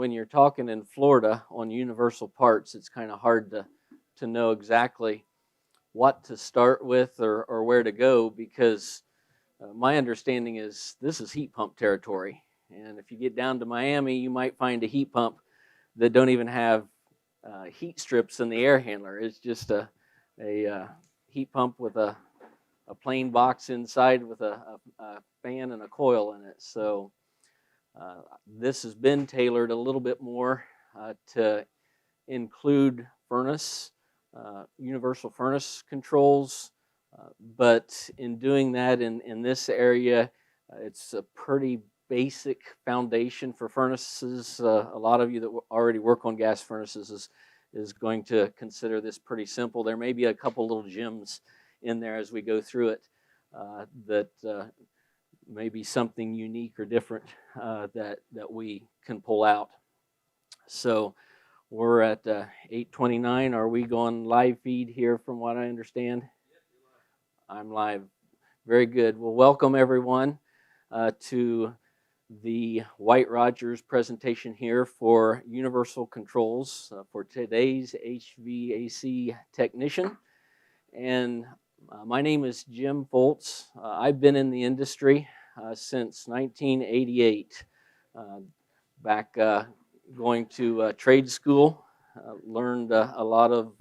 when you're talking in Florida on universal parts, it's kind of hard to know exactly what to start with or where to go, because my understanding is this is heat pump territory. And if you get down to Miami, you might find a heat pump that don't even have heat strips in the air handler. It's just a heat pump with a plain box inside with a fan and a coil in it. So this has been tailored a little bit more to include furnace, universal furnace controls, but in doing that in this area, it's a pretty basic foundation for furnaces. A lot of you that already work on gas furnaces is going to consider this pretty simple. There may be a couple little gems in there as we go through it that may be something unique or different that we can pull out. So we're at 8:29. Are we going live feed here from what I understand? I'm live. Very good. Well, welcome everyone to the White-Rodgers presentation here for Universal Controls for today's HVAC technician. And my name is Jim Fultz. I've been in the industry since 1988. Back going to trade school, learned a lot of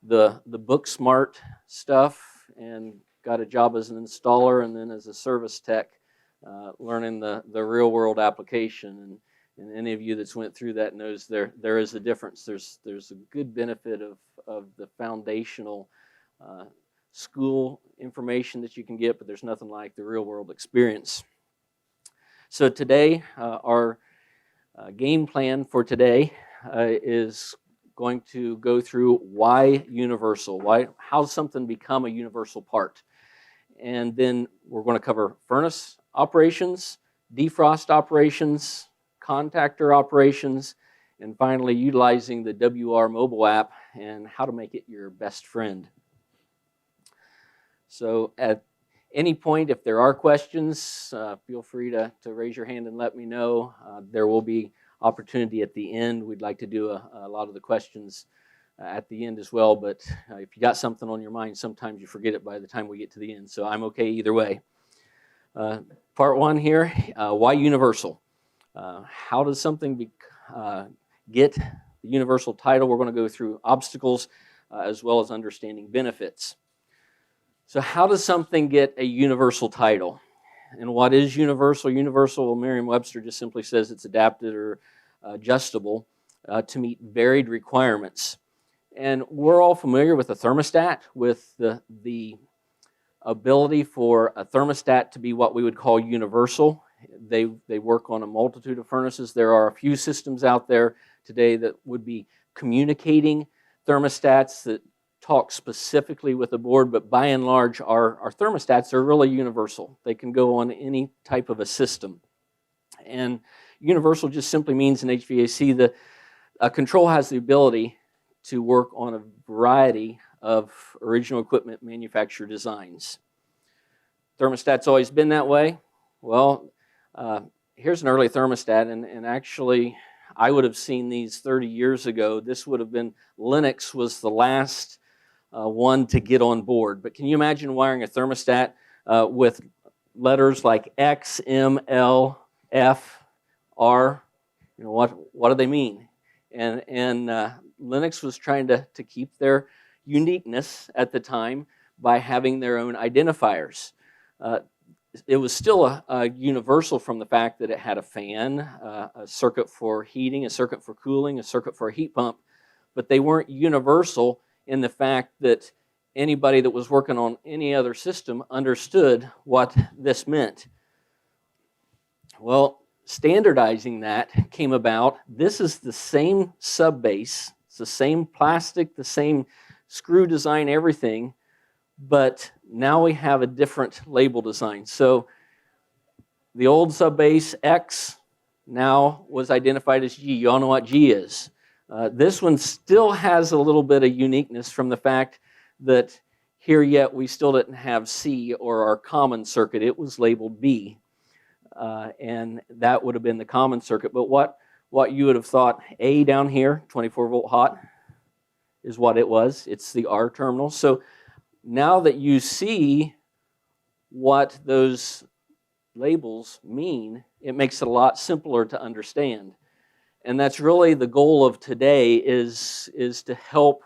the book smart stuff, and got a job as an installer and then as a service tech, learning the real world application. And any of you that's went through that knows there is a difference. There's a good benefit of the foundational school information that you can get, but there's nothing like the real world experience. So today, our game plan for today is going to go through why universal, how does something become a universal part? And then we're going to cover furnace operations, defrost operations, contactor operations, and finally utilizing the WR mobile app and how to make it your best friend. So at any point, if there are questions, feel free to raise your hand and let me know. There will be opportunity at the end. We'd like to do a lot of the questions at the end as well, but if you got something on your mind, sometimes you forget it by the time we get to the end, so I'm okay either way. Part one here, why universal? How does something get the universal title? We're going to go through obstacles as well as understanding benefits. So how does something get a universal title? And what is universal? Universal, Merriam-Webster just simply says it's adapted or adjustable to meet varied requirements. And we're all familiar with a thermostat, with the ability for a thermostat to be what we would call universal. They work on a multitude of furnaces. There are a few systems out there today that would be communicating thermostats that talk specifically with the board, but by and large, our thermostats are really universal. They can go on any type of a system. And universal just simply means in HVAC that a control has the ability to work on a variety of original equipment manufacturer designs. Thermostat's always been that way. Well, here's an early thermostat, and actually I would have seen these 30 years ago. This would have been, Linux was the last one to get on board. But can you imagine wiring a thermostat with letters like X, M, L, F, R? You know, what do they mean? And Linux was trying to keep their uniqueness at the time by having their own identifiers. It was still a universal from the fact that it had a fan, a circuit for heating, a circuit for cooling, a circuit for a heat pump, but they weren't universal in the fact that anybody that was working on any other system understood what this meant. Well, standardizing that came about. This is the same subbase, it's the same plastic, the same screw design, everything, but now we have a different label design. So the old subbase X now was identified as G. You all know what G is. This one still has a little bit of uniqueness from the fact that here yet we still didn't have C or our common circuit. It was labeled B, and that would have been the common circuit. But what what you would have thought A down here, 24-volt hot, is what it was. It's the R terminal. So now that you see what those labels mean, it makes it a lot simpler to understand. And that's really the goal of today is to help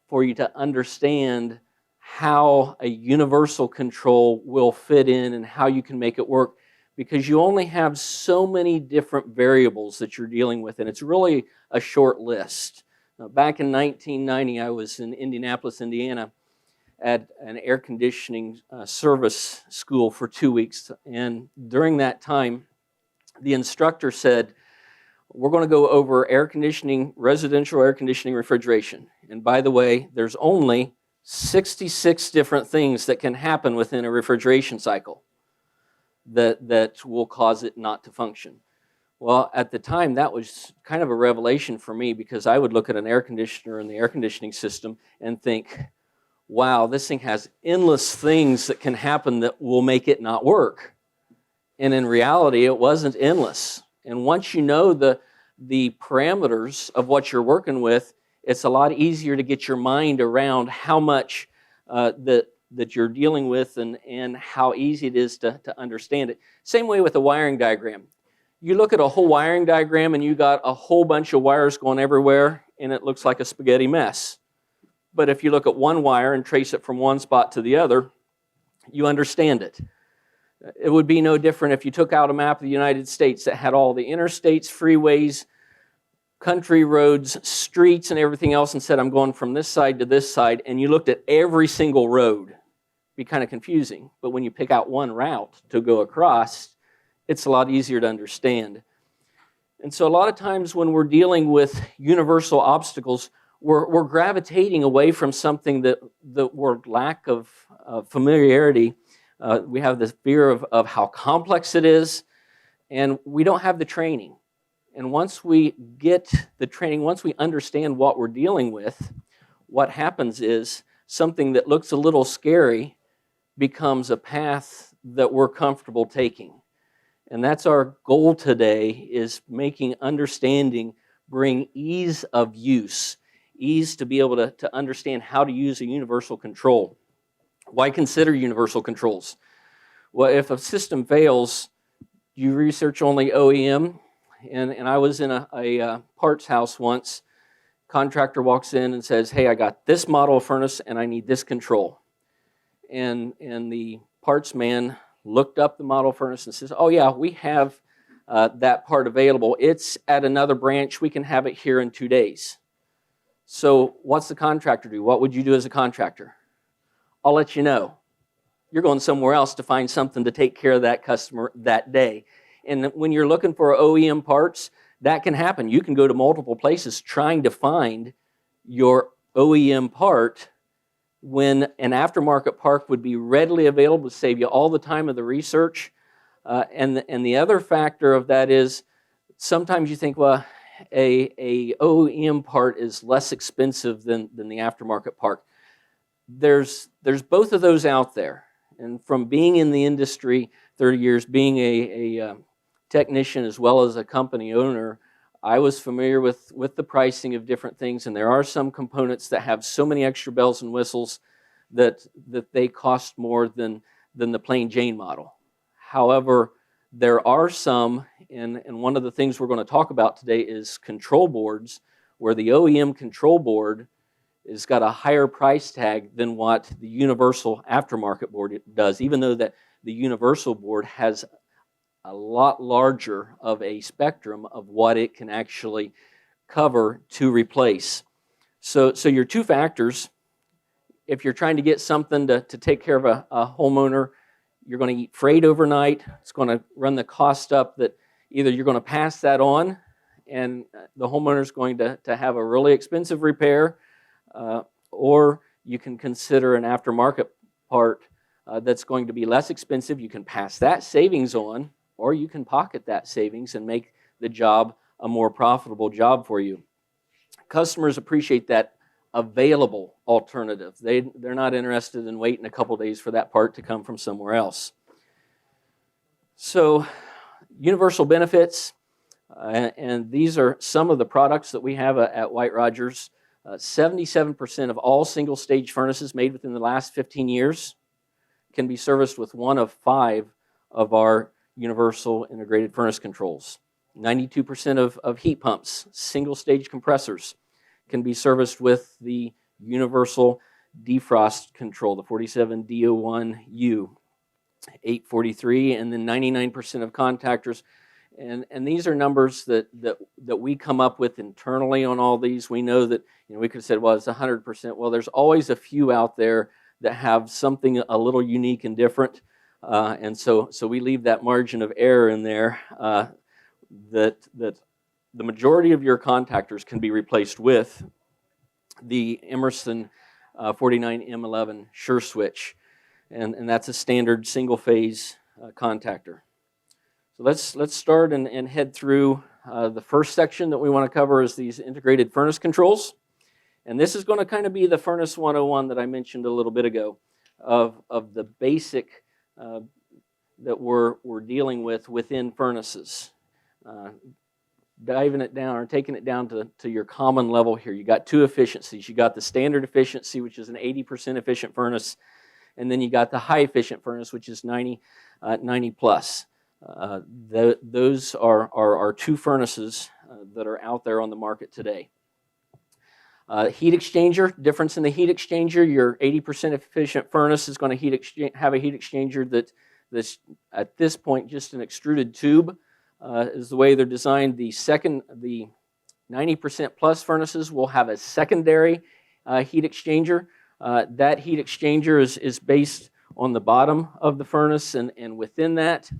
for you to understand how a universal control will fit in and how you can make it work, because you only have so many different variables that you're dealing with, and it's really a short list. Back in 1990, I was in Indianapolis, Indiana, at an air conditioning service school for 2 weeks. And during that time, the instructor said, we're going to go over air conditioning, residential air conditioning refrigeration. And by the way, there's only 66 different things that can happen within a refrigeration cycle that will cause it not to function. Well, at the time, that was kind of a revelation for me, because I would look at an air conditioner and the air conditioning system and think, wow, this thing has endless things that can happen that will make it not work. And in reality, it wasn't endless. And once you know the parameters of what you're working with, it's a lot easier to get your mind around how much that you're dealing with and how easy it is to understand it. Same way with a wiring diagram. You look at a whole wiring diagram and you got a whole bunch of wires going everywhere, and it looks like a spaghetti mess. But if you look at one wire and trace it from one spot to the other, you understand it. It would be no different if you took out a map of the United States that had all the interstates, freeways, country roads, streets, and everything else, and said, I'm going from this side to this side, and you looked at every single road. It'd be kind of confusing. But when you pick out one route to go across, it's a lot easier to understand. And so a lot of times when we're dealing with universal obstacles, we're gravitating away from something that we're lack of familiarity. We have this fear of how complex it is, and we don't have the training. And once we get the training, once we understand what we're dealing with, what happens is something that looks a little scary becomes a path that we're comfortable taking. And that's our goal today, is making understanding bring ease of use, ease to be able to understand how to use a universal control. Why consider universal controls? Well, if a system fails, you research only OEM. And I was in a parts house once. Contractor walks in and says, hey, I got this model of furnace and I need this control. And the parts man looked up the model furnace and says, oh yeah, we have that part available. It's at another branch. We can have it here in 2 days. So what's the contractor do? What would you do as a contractor? I'll let you know. You're going somewhere else to find something to take care of that customer that day. And when you're looking for OEM parts, that can happen. You can go to multiple places trying to find your OEM part when an aftermarket part would be readily available to save you all the time of the research. And the other factor of that is sometimes you think, well, a OEM part is less expensive than the aftermarket part. There's both of those out there. And from being in the industry 30 years, being a technician as well as a company owner, I was familiar with the pricing of different things, and there are some components that have so many extra bells and whistles that they cost more than the plain Jane model. However, there are some, and one of the things we're going to talk about today is control boards, where the OEM control board has got a higher price tag than what the universal aftermarket board does, even though that the universal board has a lot larger of a spectrum of what it can actually cover to replace. So your two factors, if you're trying to get something to take care of a homeowner, you're going to eat freight overnight. It's going to run the cost up that either you're going to pass that on and the homeowner's going to have a really expensive repair, or you can consider an aftermarket part that's going to be less expensive. You can pass that savings on, or you can pocket that savings and make the job a more profitable job for you. Customers appreciate that available alternative. They're not interested in waiting a couple days for that part to come from somewhere else. So, universal benefits. And these are some of the products that we have at White-Rodgers. 77% of all single-stage furnaces made within the last 15 years can be serviced with one of 5 of our universal integrated furnace controls. 92% of heat pumps, single-stage compressors, can be serviced with the universal defrost control, the 47D01U, 843, and then 99% of contactors. And these are numbers that we come up with internally on all these. We know that, we could have said, well, it's 100%. Well, there's always a few out there that have something a little unique and different. And so we leave that margin of error in there, that the majority of your contactors can be replaced with the Emerson 49M11 Sure Switch. And that's a standard single-phase contactor. So let's start and head through. The first section that we want to cover is these integrated furnace controls. And this is going to kind of be the Furnace 101 that I mentioned a little bit ago of the basic that we're dealing with within furnaces. Diving it down or taking it down to your common level here. You got 2 efficiencies. You got the standard efficiency, which is an 80% efficient furnace, and then you got the high efficient furnace, which is 90 plus. Those are our 2 furnaces that are out there on the market today. Heat exchanger, difference in the heat exchanger. Your 80% efficient furnace is going to have a heat exchanger that's at this point just an extruded tube. Is the way they're designed. The 90% plus furnaces will have a secondary heat exchanger. That heat exchanger is based on the bottom of the furnace, and within that,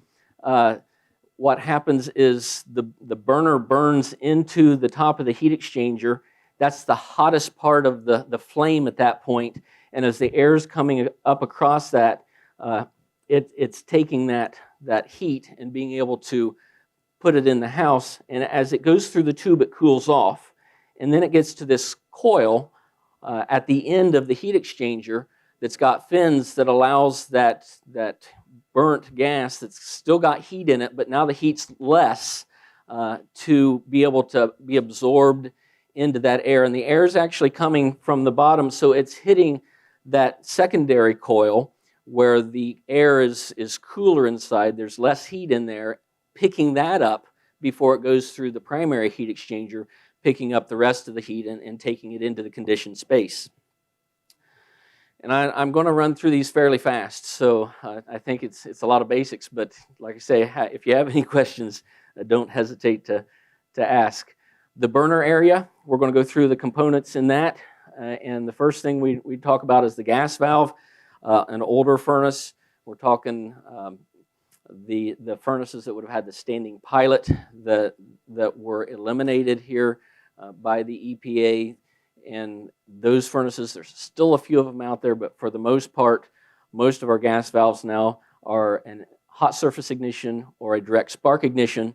what happens is the burner burns into the top of the heat exchanger. That's the hottest part of the flame at that point, and as the air is coming up across that, it's taking that heat and being able to put it in the house, and as it goes through the tube, it cools off, and then it gets to this coil at the end of the heat exchanger that's got fins that allows that burnt gas that's still got heat in it, but now the heat's less to be able to be absorbed into that air, and the air is actually coming from the bottom, so it's hitting that secondary coil where the air is cooler inside. There's less heat in there, picking that up before it goes through the primary heat exchanger, picking up the rest of the heat and taking it into the conditioned space. And I'm going to run through these fairly fast, so I think it's a lot of basics, but like I say, if you have any questions, don't hesitate to ask. The burner area, we're going to go through the components in that, and the first thing we talk about is the gas valve. An older furnace, we're talking the furnaces that would have had the standing pilot that were eliminated here by the EPA, and those furnaces, there's still a few of them out there, but for the most part, most of our gas valves now are a hot surface ignition or a direct spark ignition,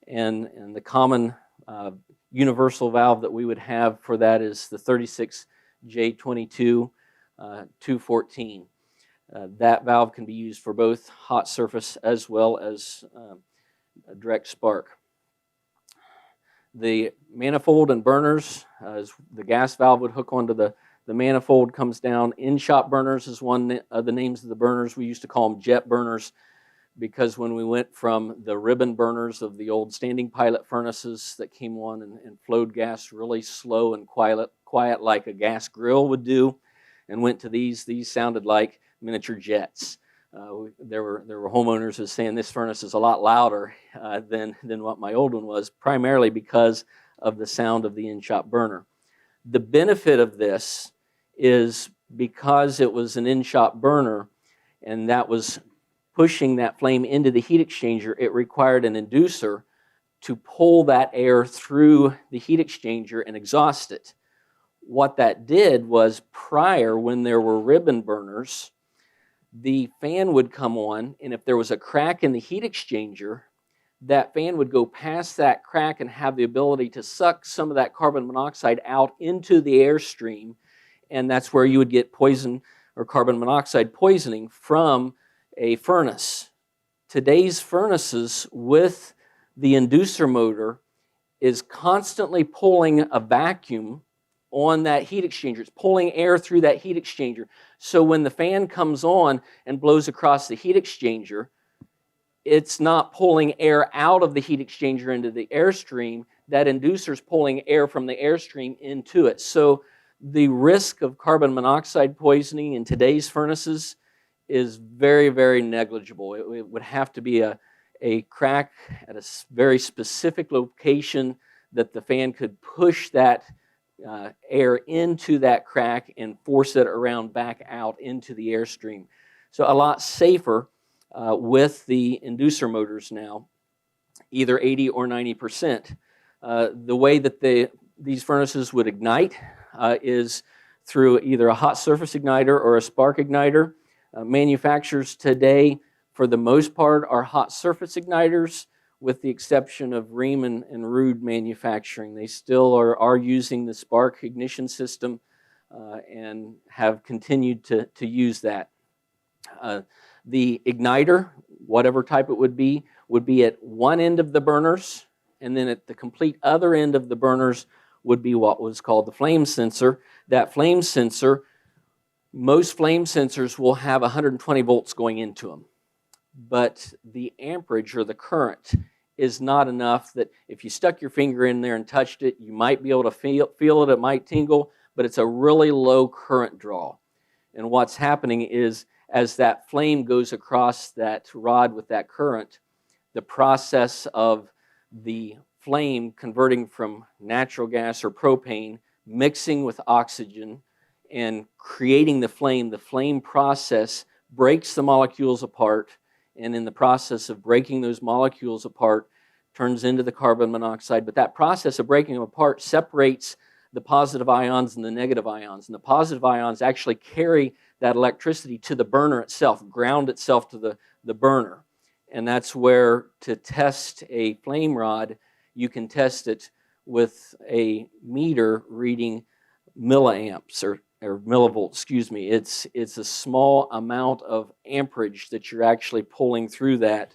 and the common universal valve that we would have for that is the 36J22 214. That valve can be used for both hot surface as well as a direct spark. The manifold and burners, as the gas valve would hook onto the manifold, comes down. In-shop burners is one of the names of the burners. We used to call them jet burners because when we went from the ribbon burners of the old standing pilot furnaces that came on and flowed gas really slow and quiet like a gas grill would do, and went to these sounded like miniature jets. There were homeowners who were saying this furnace is a lot louder than what my old one was, primarily because of the sound of the in-shop burner. The benefit of this is because it was an in-shop burner and that was pushing that flame into the heat exchanger, it required an inducer to pull that air through the heat exchanger and exhaust it. What that did was, prior, when there were ribbon burners, the fan would come on, and if there was a crack in the heat exchanger, that fan would go past that crack and have the ability to suck some of that carbon monoxide out into the airstream, and that's where you would get poison or carbon monoxide poisoning from a furnace. Today's furnaces, with the inducer motor is constantly pulling a vacuum on that heat exchanger. It's pulling air through that heat exchanger. So when the fan comes on and blows across the heat exchanger, it's not pulling air out of the heat exchanger into the airstream. That inducer is pulling air from the airstream into it. So the risk of carbon monoxide poisoning in today's furnaces is very, very negligible. It would have to be a crack at a very specific location that the fan could push that air into that crack and force it around back out into the airstream. So a lot safer with the inducer motors now, either 80 or 90%. The way that these furnaces would ignite is through either a hot surface igniter or a spark igniter. Manufacturers today, for the most part, are hot surface igniters, with the exception of Rheem and Rude manufacturing. They still are using the spark ignition system and have continued to use that. The igniter, whatever type it would be at one end of the burners, and then at the complete other end of the burners would be what was called the flame sensor. That flame sensor, most flame sensors will have 120 volts going into them. But the amperage or the current is not enough that if you stuck your finger in there and touched it, you might be able to feel it, it might tingle, but it's a really low current draw. And what's happening is, as that flame goes across that rod with that current, the process of the flame converting from natural gas or propane, mixing with oxygen, and creating the flame process breaks the molecules apart, and in the process of breaking those molecules apart, turns into the carbon monoxide. But that process of breaking them apart separates the positive ions and the negative ions. And the positive ions actually carry that electricity to the burner itself, ground itself to the burner. And that's where, to test a flame rod, you can test it with a meter reading milliamps or millivolts, excuse me. It's a small amount of amperage that you're actually pulling through that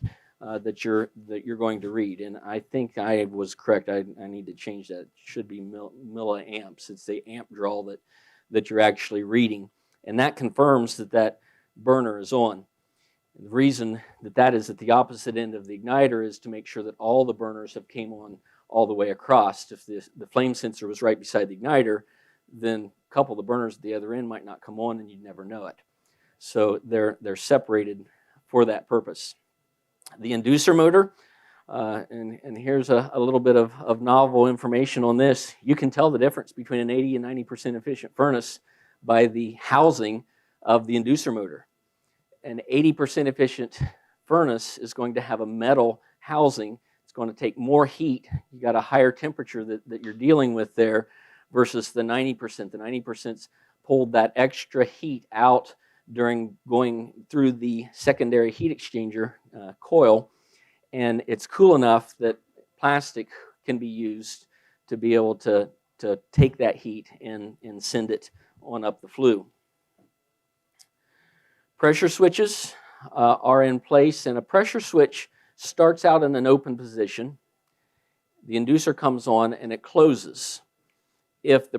you're going to read. And I think I was correct. I need to change that. It should be milliamps. It's the amp draw that you're actually reading. And that confirms that burner is on. The reason that is at the opposite end of the igniter is to make sure that all the burners have came on all the way across. If the flame sensor was right beside the igniter, then a couple of the burners at the other end might not come on and you'd never know it. So they're separated for that purpose. The inducer motor, and here's a little bit of novel information on this. You can tell the difference between an 80 and 90% efficient furnace by the housing of the inducer motor. An 80% efficient furnace is going to have a metal housing. It's going to take more heat. You got a higher temperature that you're dealing with there versus the 90%. The 90%'s pulled that extra heat out during going through the secondary heat exchanger coil, and it's cool enough that plastic can be used to be able to take that heat and send it on up the flue. Pressure switches are in place, and a pressure switch starts out in an open position. The inducer comes on and it closes. If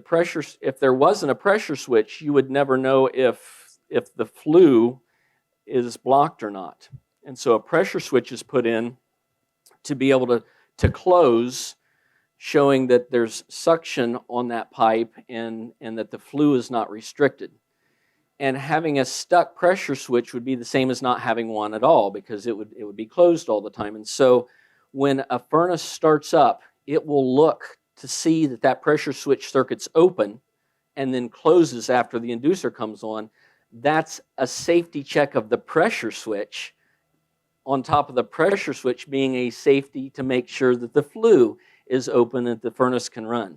there wasn't a pressure switch, you would never know if the flue is blocked or not. And so a pressure switch is put in to be able to close, showing that there's suction on that pipe and that the flue is not restricted. And having a stuck pressure switch would be the same as not having one at all, because it would be closed all the time. And so when a furnace starts up, it will look to see that pressure switch circuit's open and then closes after the inducer comes on. That's a safety check of the pressure switch, on top of the pressure switch being a safety to make sure that the flue is open and the furnace can run.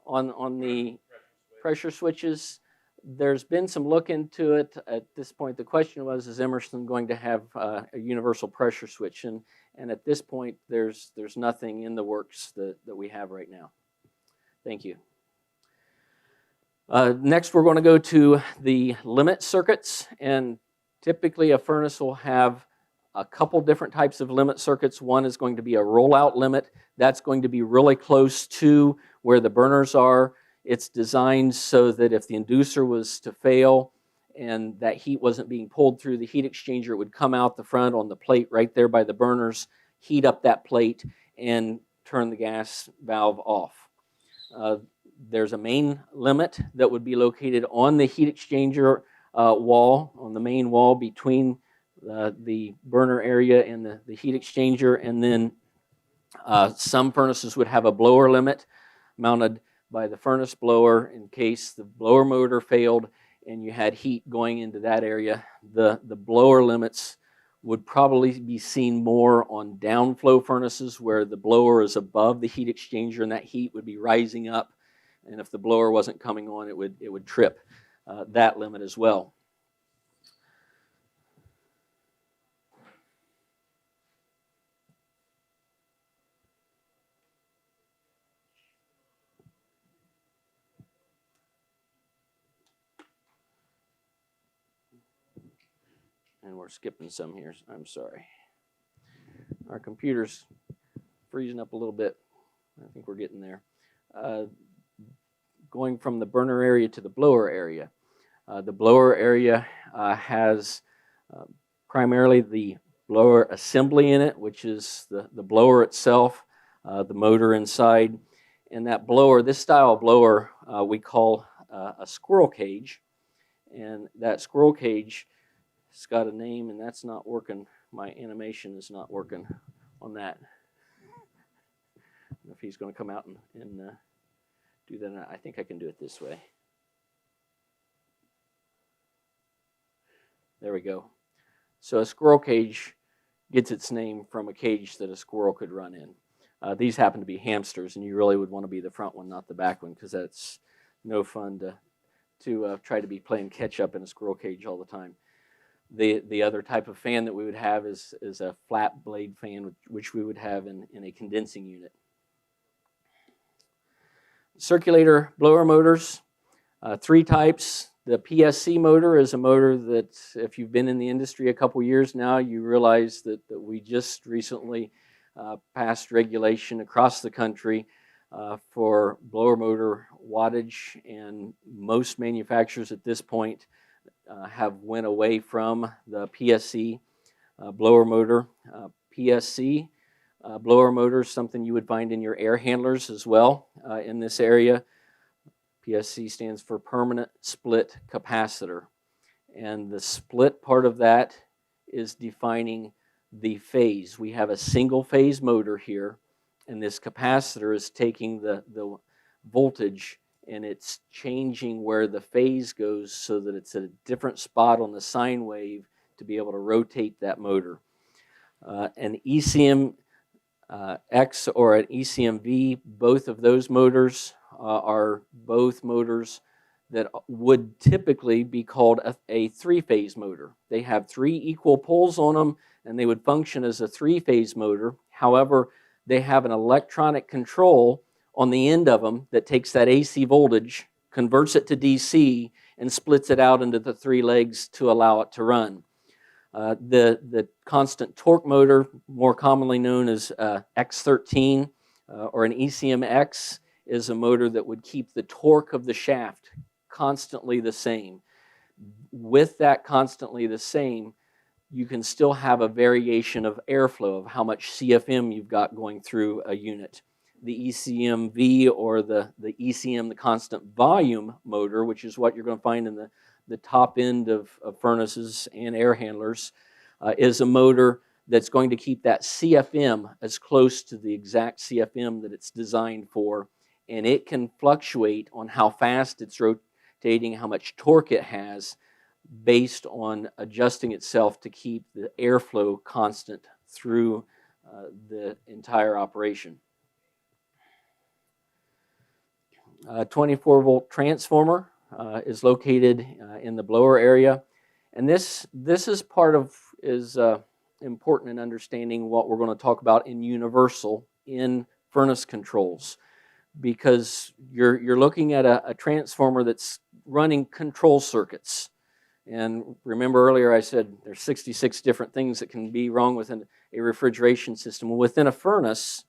On the pressure switches, there's been some look into it. At this point, the question was, is Emerson going to have a universal pressure switch? And at this point, there's nothing in the works that we have right now. Thank you. Next, we're going to go to the limit circuits. And Typically, a furnace will have a couple different types of limit circuits. One is going to be a rollout limit. That's going to be really close to where the burners are. It's designed so that if the inducer was to fail and that heat wasn't being pulled through the heat exchanger, it would come out the front on the plate right there by the burners, heat up that plate, and turn the gas valve off. There's a main limit that would be located on the heat exchanger wall, on the main wall between the burner area and the heat exchanger, and then some furnaces would have a blower limit mounted by the furnace blower in case the blower motor failed and you had heat going into that area. The blower limits would probably be seen more on downflow furnaces where the blower is above the heat exchanger and that heat would be rising up, and if the blower wasn't coming on, it would trip that limit as well. And we're skipping some here, I'm sorry. Our computer's freezing up a little bit. I think we're getting there. Going from the burner area to the blower area. The blower area has primarily the blower assembly in it, which is the blower itself, the motor inside. And that blower, this style of blower, we call a squirrel cage. And that squirrel cage, it's got a name, and that's not working. My animation is not working on that. If he's going to come out and do that, I think I can do it this way. There we go. So a squirrel cage gets its name from a cage that a squirrel could run in. These happen to be hamsters, and you really would want to be the front one, not the back one, because that's no fun to try to be playing catch up in a squirrel cage all the time. The other type of fan that we would have is a flat blade fan, which we would have in a condensing unit. Circulator blower motors, three types. The PSC motor is a motor that, if you've been in the industry a couple years now, you realize that we just recently passed regulation across the country for blower motor wattage, and most manufacturers at this point have went away from the PSC blower motor. PSC blower motor is something you would find in your air handlers as well in this area. PSC stands for permanent split capacitor. And the split part of that is defining the phase. We have a single phase motor here, and this capacitor is taking the voltage and it's changing where the phase goes so that it's at a different spot on the sine wave to be able to rotate that motor. An ECM X or an ECMV, both of those motors are both motors that would typically be called a three-phase motor. They have three equal poles on them, and they would function as a three-phase motor. However, they have an electronic control on the end of them that takes that AC voltage, converts it to DC, and splits it out into the three legs to allow it to run. The constant torque motor, more commonly known as X13 or an ECMX, is a motor that would keep the torque of the shaft constantly the same. With that constantly the same, you can still have a variation of airflow of how much CFM you've got going through a unit. The ECMV or the ECM, the constant volume motor, which is what you're going to find in the top end of furnaces and air handlers, is a motor that's going to keep that CFM as close to the exact CFM that it's designed for, and it can fluctuate on how fast it's rotating, how much torque it has, based on adjusting itself to keep the airflow constant through the entire operation. 24-volt transformer is located in the blower area, and this is part of important in understanding what we're going to talk about in universal in furnace controls, because you're looking at a transformer that's running control circuits, And remember earlier I said there's 66 different things that can be wrong within a refrigeration system. Within a furnace,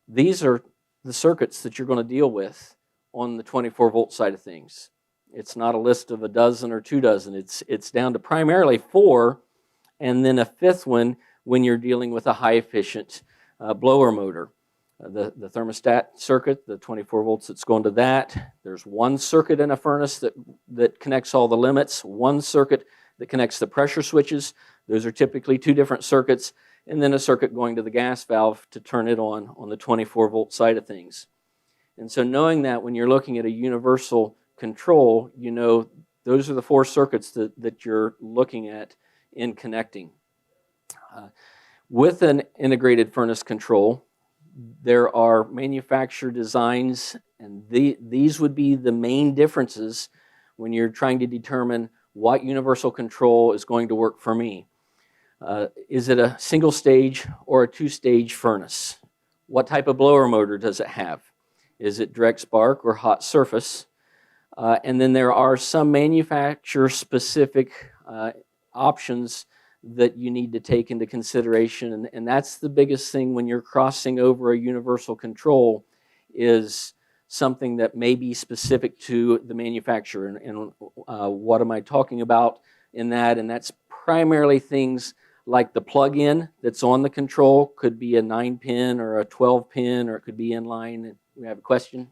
these are the circuits that you're going to deal with on the 24-volt side of things. It's not a list of a dozen or 2 dozen. It's down to primarily 4, and then a 5th one when you're dealing with a high-efficient blower motor. The thermostat circuit, the 24 volts that's going to that. There's 1 circuit in a furnace that connects all the limits, 1 circuit that connects the pressure switches. Those are typically 2 different circuits, and then a circuit going to the gas valve to turn it on the 24 volt side of things. And so knowing that when you're looking at a universal control, you know those are the 4 circuits that you're looking at in connecting. With an integrated furnace control, there are manufacturer designs, and these would be the main differences when you're trying to determine what universal control is going to work for me. Is it a single stage or a 2-stage furnace? What type of blower motor does it have? Is it direct spark or hot surface? And then there are some manufacturer-specific options that you need to take into consideration, and that's the biggest thing when you're crossing over a universal control, is something that may be specific to the manufacturer. And what am I talking about in that? And that's primarily things like the plug-in that's on the control. Could be a 9-pin or a 12-pin, or it could be inline. We have a question?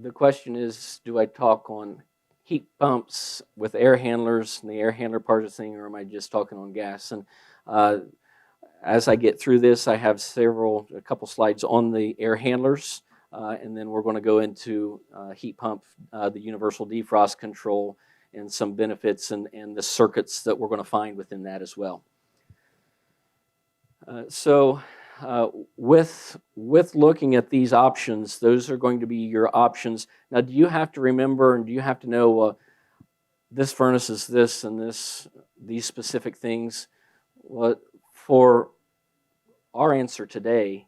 The question is, do I talk on heat pumps with air handlers and the air handler part of the thing, or am I just talking on gas? And as I get through this, I have a couple slides on the air handlers, and then we're going to go into heat pump, the universal defrost control, and some benefits and the circuits that we're going to find within that as well. With looking at these options, those are going to be your options. Now, do you have to remember, and do you have to know this furnace is this and these specific things? Well, for our answer today,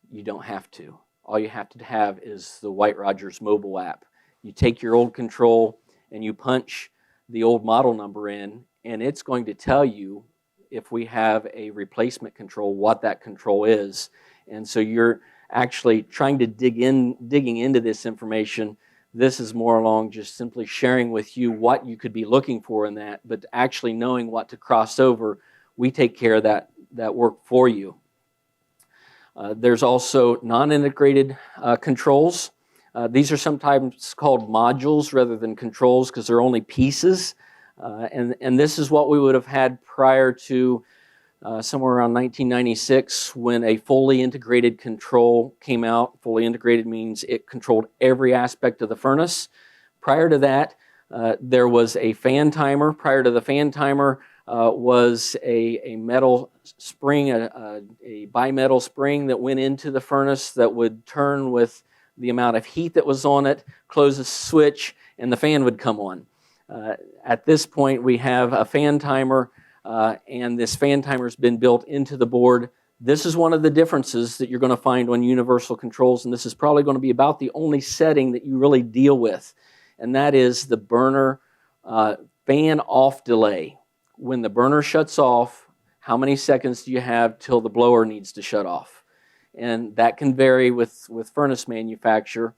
you don't have to. All you have to have is the White-Rodgers mobile app. You take your old control and you punch the old model number in, and it's going to tell you if we have a replacement control, what that control is. And so you're actually trying to digging into this information. This is more along just simply sharing with you what you could be looking for in that, but actually knowing what to cross over, we take care of that work for you. There's also non-integrated controls. These are sometimes called modules rather than controls because they're only pieces. And this is what we would have had prior to somewhere around 1996 when a fully integrated control came out. Fully integrated means it controlled every aspect of the furnace. Prior to that, there was a fan timer. Prior to the fan timer was a metal spring, a bimetal spring that went into the furnace that would turn with the amount of heat that was on it, close a switch, and the fan would come on. At this point, we have a fan timer, and this fan timer has been built into the board. This is one of the differences that you're going to find on universal controls, and this is probably going to be about the only setting that you really deal with, and that is the burner fan off delay. When the burner shuts off, how many seconds do you have till the blower needs to shut off? And that can vary with furnace manufacturer.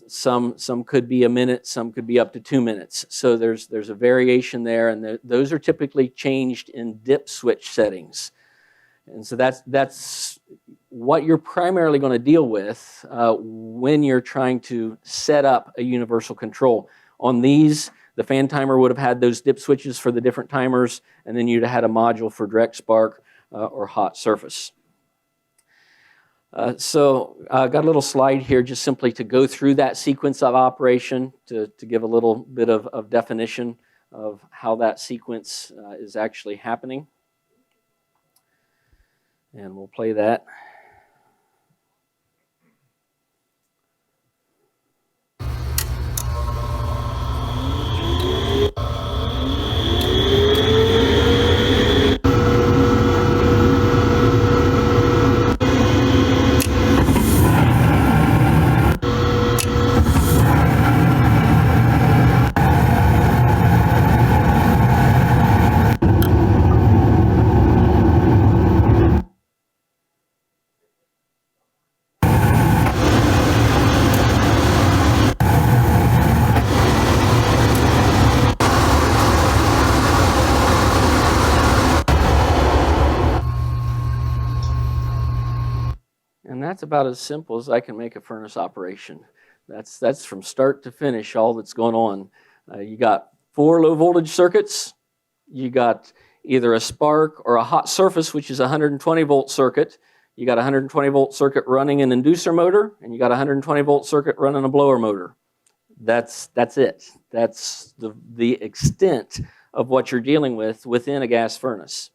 Some could be a minute, some could be up to 2 minutes. So there's a variation there, and those are typically changed in dip switch settings. And so that's what you're primarily going to deal with when you're trying to set up a universal control. On these, the fan timer would have had those dip switches for the different timers, and then you'd have had a module for direct spark or hot surface. So I got a little slide here just simply to go through that sequence of operation to give a little bit of definition of how that sequence is actually happening. And we'll play that. that's about as simple as I can make a furnace operation. That's from start to finish, all that's going on. You got 4 low voltage circuits. You got either a spark or a hot surface, which is a 120 volt circuit. You got a 120 volt circuit running an inducer motor, and you got a 120 volt circuit running a blower motor. That's it. That's the extent of what you're dealing with within a gas furnace.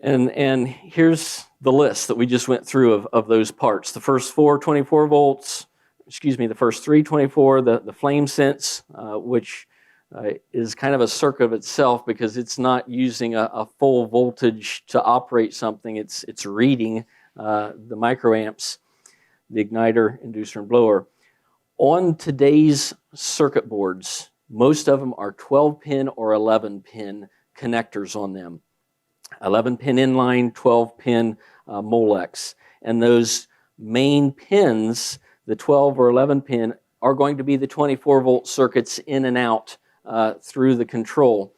And here's the list that we just went through of those parts. The first 4 24 volts, the first 3 24, the flame sense, which is kind of a circuit of itself because it's not using a full voltage to operate something. It's reading the microamps, the igniter, inducer, and blower. On today's circuit boards, most of them are 12-pin or 11-pin connectors on them. 11-pin inline, 12-pin Molex. And those main pins, the 12 or 11-pin, are going to be the 24-volt circuits in and out through the control.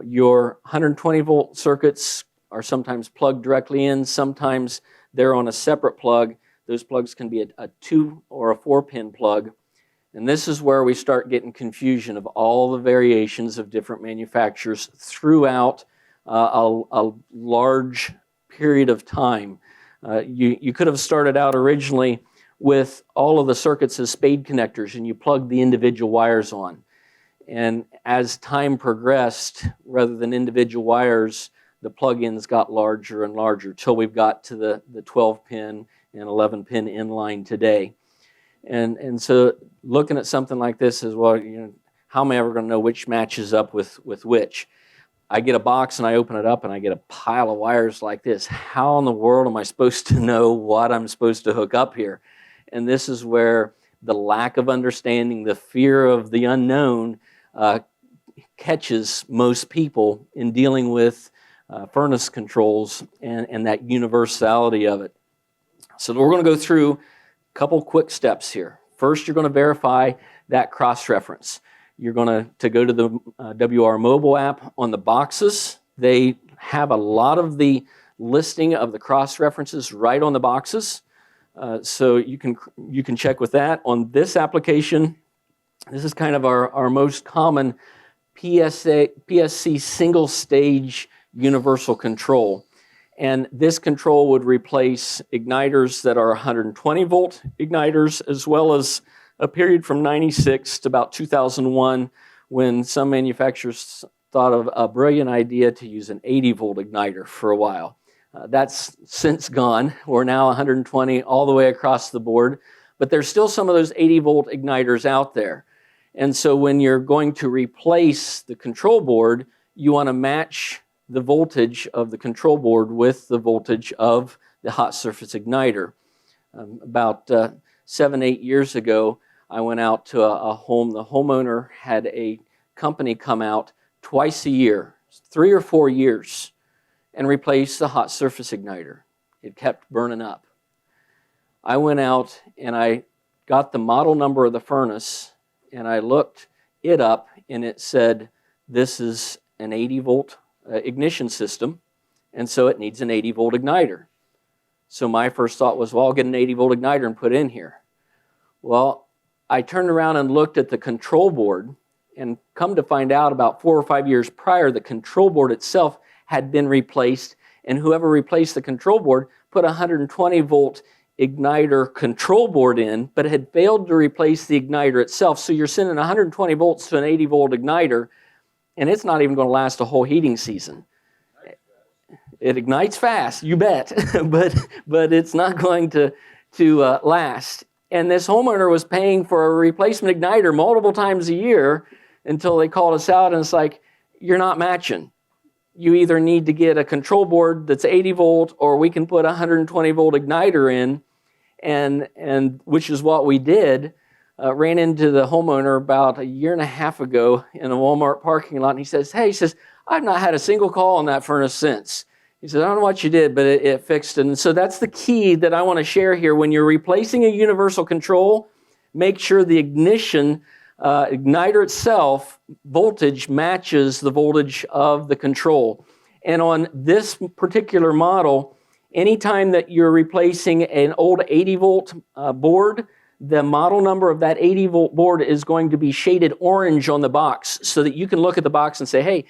Your 120-volt circuits are sometimes plugged directly in. Sometimes they're on a separate plug. Those plugs can be a 2 or a 4-pin plug. And this is where we start getting confusion of all the variations of different manufacturers throughout a large period of time. You could have started out originally with all of the circuits as spade connectors, and you plugged the individual wires on. And as time progressed, rather than individual wires, the plug-ins got larger and larger till we've got to the 12-pin and 11-pin inline today. And so looking at something like this is, well, how am I ever going to know which matches up with which? I get a box and I open it up and I get a pile of wires like this. How in the world am I supposed to know what I'm supposed to hook up here? And this is where the lack of understanding, the fear of the unknown catches most people in dealing with furnace controls and that universality of it. So we're going to go through a couple quick steps here. First, you're going to verify that cross-reference. You're going to go to the WR mobile app on the boxes. They have a lot of the listing of the cross-references right on the boxes. So you can check with that. On this application, this is kind of our most common PSC single-stage universal control. And this control would replace igniters that are 120-volt igniters, as well as a period from 96 to about 2001 when some manufacturers thought of a brilliant idea to use an 80-volt igniter for a while. That's since gone. We're now 120 all the way across the board, but there's still some of those 80-volt igniters out there. And so when you're going to replace the control board, you want to match the voltage of the control board with the voltage of the hot surface igniter. About 7-8 years ago, I went out to a home. The homeowner had a company come out twice a year, 3 or 4 years, and replace the hot surface igniter. It kept burning up. I went out and I got the model number of the furnace and I looked it up and it said, this is an 80-volt ignition system, and so it needs an 80-volt igniter. So my first thought was, well, I'll get an 80-volt igniter and put in here. Well, I turned around and looked at the control board, and come to find out about 4 or 5 years prior, the control board itself had been replaced, and whoever replaced the control board put a 120-volt igniter control board in, but had failed to replace the igniter itself. So you're sending 120 volts to an 80-volt igniter, and it's not even going to last a whole heating season. It ignites fast, you bet, but it's not going to last. And this homeowner was paying for a replacement igniter multiple times a year until they called us out, and it's like, you're not matching. You either need to get a control board that's 80 volt, or we can put a 120 volt igniter in, and which is what we did. Ran into the homeowner about 1.5 years ago in a Walmart parking lot, and he says, I've not had a single call on that furnace since. He said, I don't know what you did, but it fixed it. And so that's the key that I want to share here. When you're replacing a universal control, make sure the ignition igniter itself voltage matches the voltage of the control. And on this particular model, anytime that you're replacing an old 80-volt board, the model number of that 80-volt board is going to be shaded orange on the box so that you can look at the box and say, hey,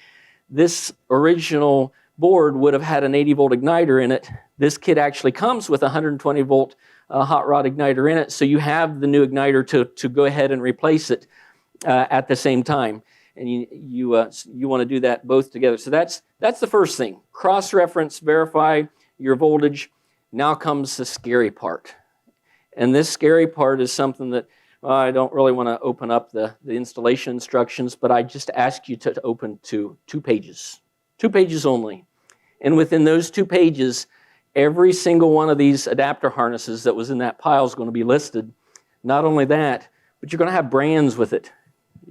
this original board would have had an 80-volt igniter in it. This kit actually comes with a 120-volt hot rod igniter in it, so you have the new igniter to go ahead and replace it at the same time. And you want to do that both together. So that's the first thing. Cross-reference, verify your voltage. Now comes the scary part. And this scary part is something that I don't really want to open up the installation instructions, but I just ask you to open to 2 pages. 2 pages only. And within those 2 pages, every single one of these adapter harnesses that was in that pile is going to be listed. Not only that, but you're going to have brands with it.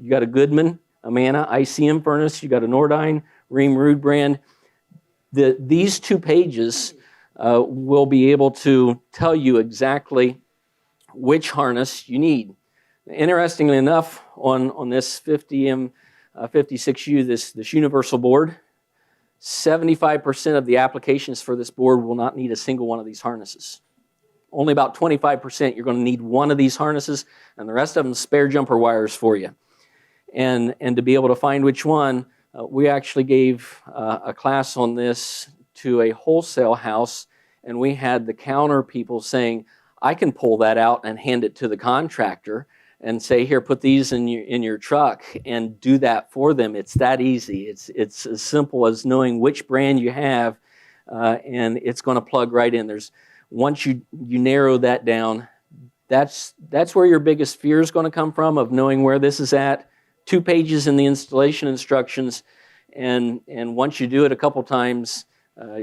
You got a Goodman, a Amana, ICM furnace, you got a Nordyne, Rheem Rude brand. These 2 pages will be able to tell you exactly which harness you need. Interestingly enough, on this 50M56U, this universal board, 75% of the applications for this board will not need a single one of these harnesses. Only about 25% you're going to need one of these harnesses, and the rest of them spare jumper wires for you. And to be able to find which one, we actually gave a class on this to a wholesale house, and we had the counter people saying, I can pull that out and hand it to the contractor and say, here, put these in your truck and do that for them. It's that easy. It's as simple as knowing which brand you have, and it's going to plug right in. Once you narrow that down, that's where your biggest fear is going to come from, of knowing where this is at. 2 pages in the installation instructions, and once you do it a couple times,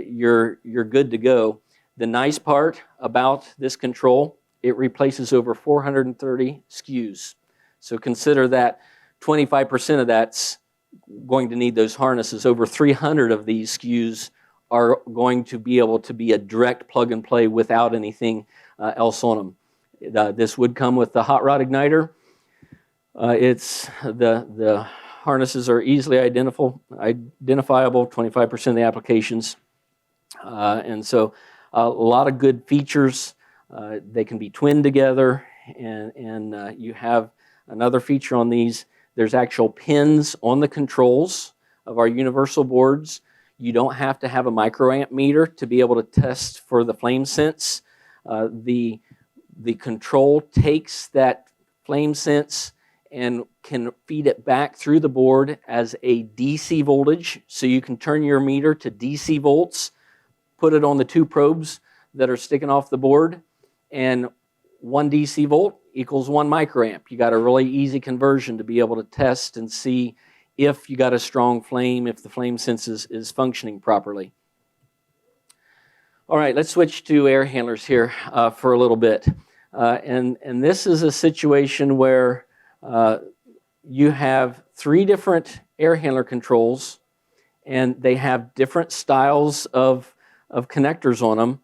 you're good to go. The nice part about this control, it replaces over 430 SKUs. So consider that 25% of that's going to need those harnesses. Over 300 of these SKUs are going to be able to be a direct plug and play without anything else on them. This would come with the hot rod igniter. The harnesses are easily identifiable, 25% of the applications. And so a lot of good features. They can be twinned together, and you have another feature on these. There's actual pins on the controls of our universal boards. You don't have to have a microamp meter to be able to test for the flame sense. The control takes that flame sense and can feed it back through the board as a DC voltage. So you can turn your meter to DC volts, put it on the 2 probes that are sticking off the board, and 1 DC volt equals 1 microamp. You got a really easy conversion to be able to test and see if you got a strong flame, if the flame sense is functioning properly. All right, let's switch to air handlers here for a little bit. And this is a situation where you have 3 different air handler controls, and they have different styles of connectors on them.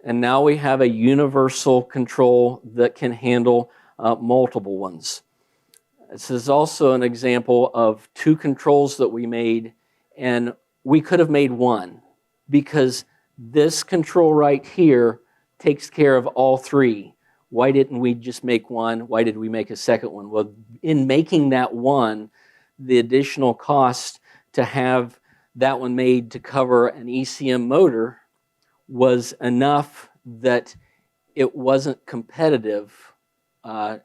And now we have a universal control that can handle multiple ones. This is also an example of 2 controls that we made, and we could have made 1, because this control right here takes care of all 3. Why didn't we just make 1? Why did we make a second one? Well, in making that 1, the additional cost to have that one made to cover an ECM motor was enough that it wasn't competitive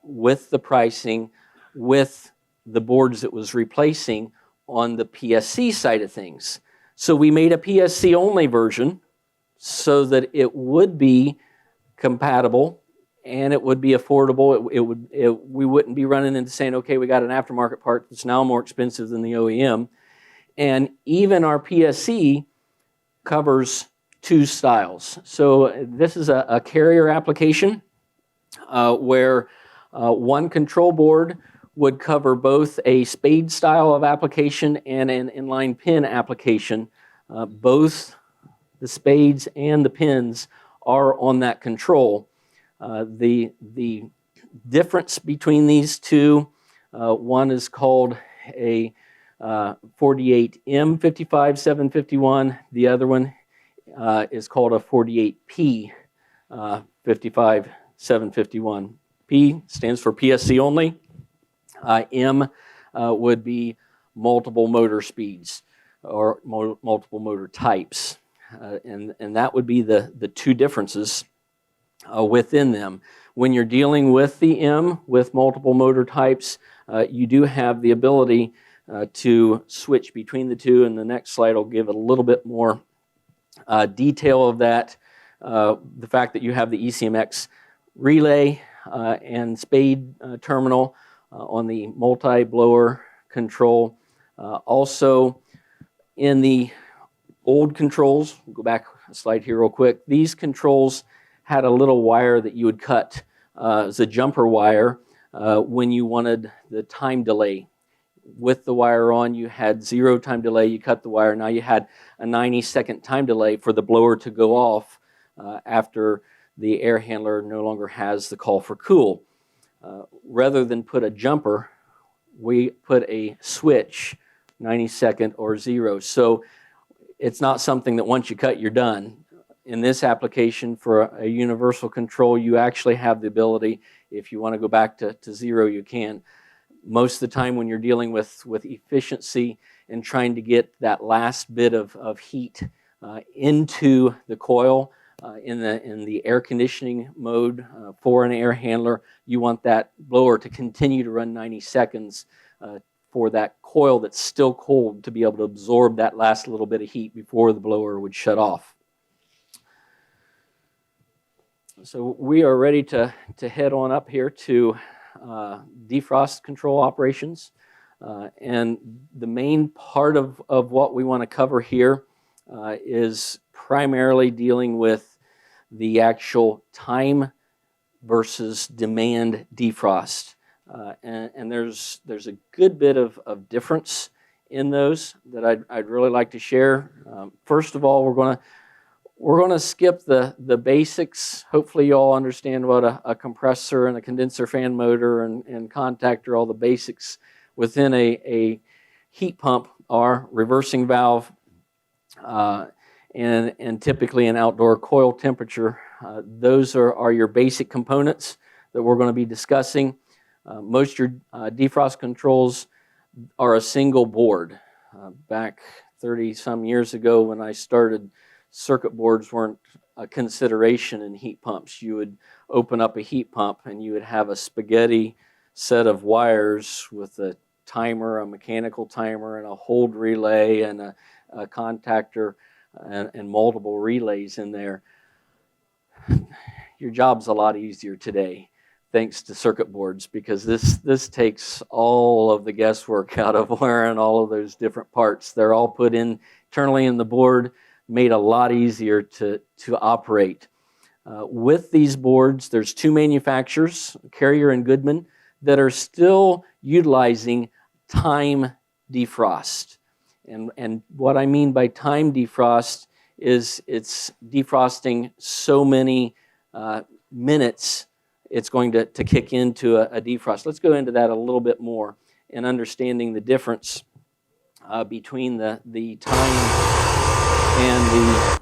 with the pricing, with the boards it was replacing on the PSC side of things. So we made a PSC only version so that it would be compatible and it would be affordable. We wouldn't be running into saying, okay, we got an aftermarket part that's now more expensive than the OEM. And even our PSC covers 2 styles. So this is a carrier application where 1 control board would cover both a spade style of application and an inline pin application. Both the spades and the pins are on that control. The difference between these 2, one is called a 48M55751. The other one is called a 48P 55751. P stands for PSC only. M would be multiple motor speeds or multiple motor types. And that would be the two differences within them. When you're dealing with the M, with multiple motor types, you do have the ability to switch between the two, and the next slide will give a little bit more detail of that. The fact that you have the ECMX relay and spade terminal on the multi-blower control. Also, in the old controls, we'll go back a slide here real quick, these controls had a little wire that you would cut as a jumper wire when you wanted the time delay. With the wire on, you had 0 time delay, you cut the wire, now you had a 90-second time delay for the blower to go off after the air handler no longer has the call for cool. Rather than put a jumper, we put a switch, 90-second or 0. So it's not something that once you cut, you're done. In this application for a universal control, you actually have the ability, if you want to go back to 0, you can. Most of the time when you're dealing with efficiency and trying to get that last bit of heat into the coil in the air conditioning mode for an air handler, you want that blower to continue to run 90 seconds for that coil that's still cold to be able to absorb that last little bit of heat before the blower would shut off. So we are ready to head on up here to defrost control operations. And the main part of what we want to cover here is primarily dealing with the actual time versus demand defrost. And there's a good bit of difference in those that I'd really like to share. First of all, we're going to skip the basics. Hopefully you all understand what a compressor and a condenser fan motor and contactor, all the basics within a heat pump are: reversing valve, and typically an outdoor coil temperature. Those are your basic components that we're going to be discussing. Most of your defrost controls are a single board. Back 30-some years ago when I started, circuit boards weren't a consideration in heat pumps. You would open up a heat pump and you would have a spaghetti set of wires with a timer, a mechanical timer, and a hold relay, and a contactor, and multiple relays in there. Your job's a lot easier today thanks to circuit boards, because this takes all of the guesswork out of wearing all of those different parts. They're all put in internally in the board, made a lot easier to operate. With these boards, there's two manufacturers, Carrier and Goodman, that are still utilizing time defrost. And what I mean by time defrost is it's defrosting so many minutes it's going to kick into a defrost. Let's go into that a little bit more in understanding the difference between the time and the...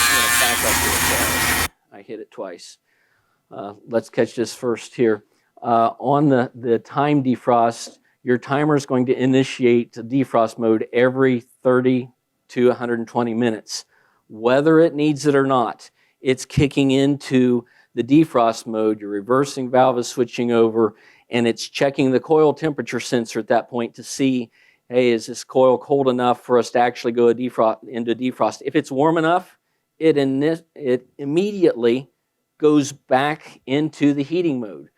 I'm going to back up here. I hit it twice. Let's catch this first here. On the time defrost, your timer is going to initiate defrost mode every 30 to 120 minutes. Whether it needs it or not, it's kicking into the defrost mode. Your reversing valve is switching over, and it's checking the coil temperature sensor at that point to see, hey, is this coil cold enough for us to actually go into defrost? If it's warm enough, it immediately goes back into the heating mode.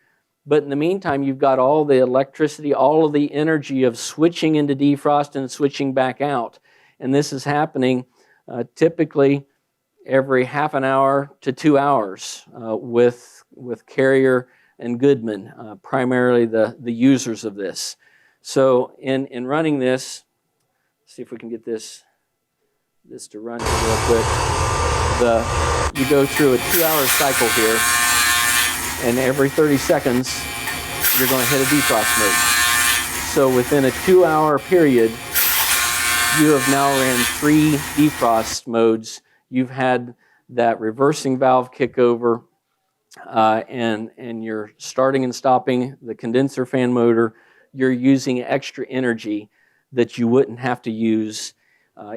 But in the meantime, you've got all the electricity, all of the energy of switching into defrost and switching back out. And this is happening typically every half an hour to 2 hours with Carrier and Goodman, primarily the users of this. So in running this, see if we can get this to run here real quick. You go through a 2-hour cycle here, and every 30 seconds, you're going to hit a defrost mode. So within a 2-hour period, you have now ran 3 defrost modes. You've had that reversing valve kick over, and you're starting and stopping the condenser fan motor. You're using extra energy that you wouldn't have to use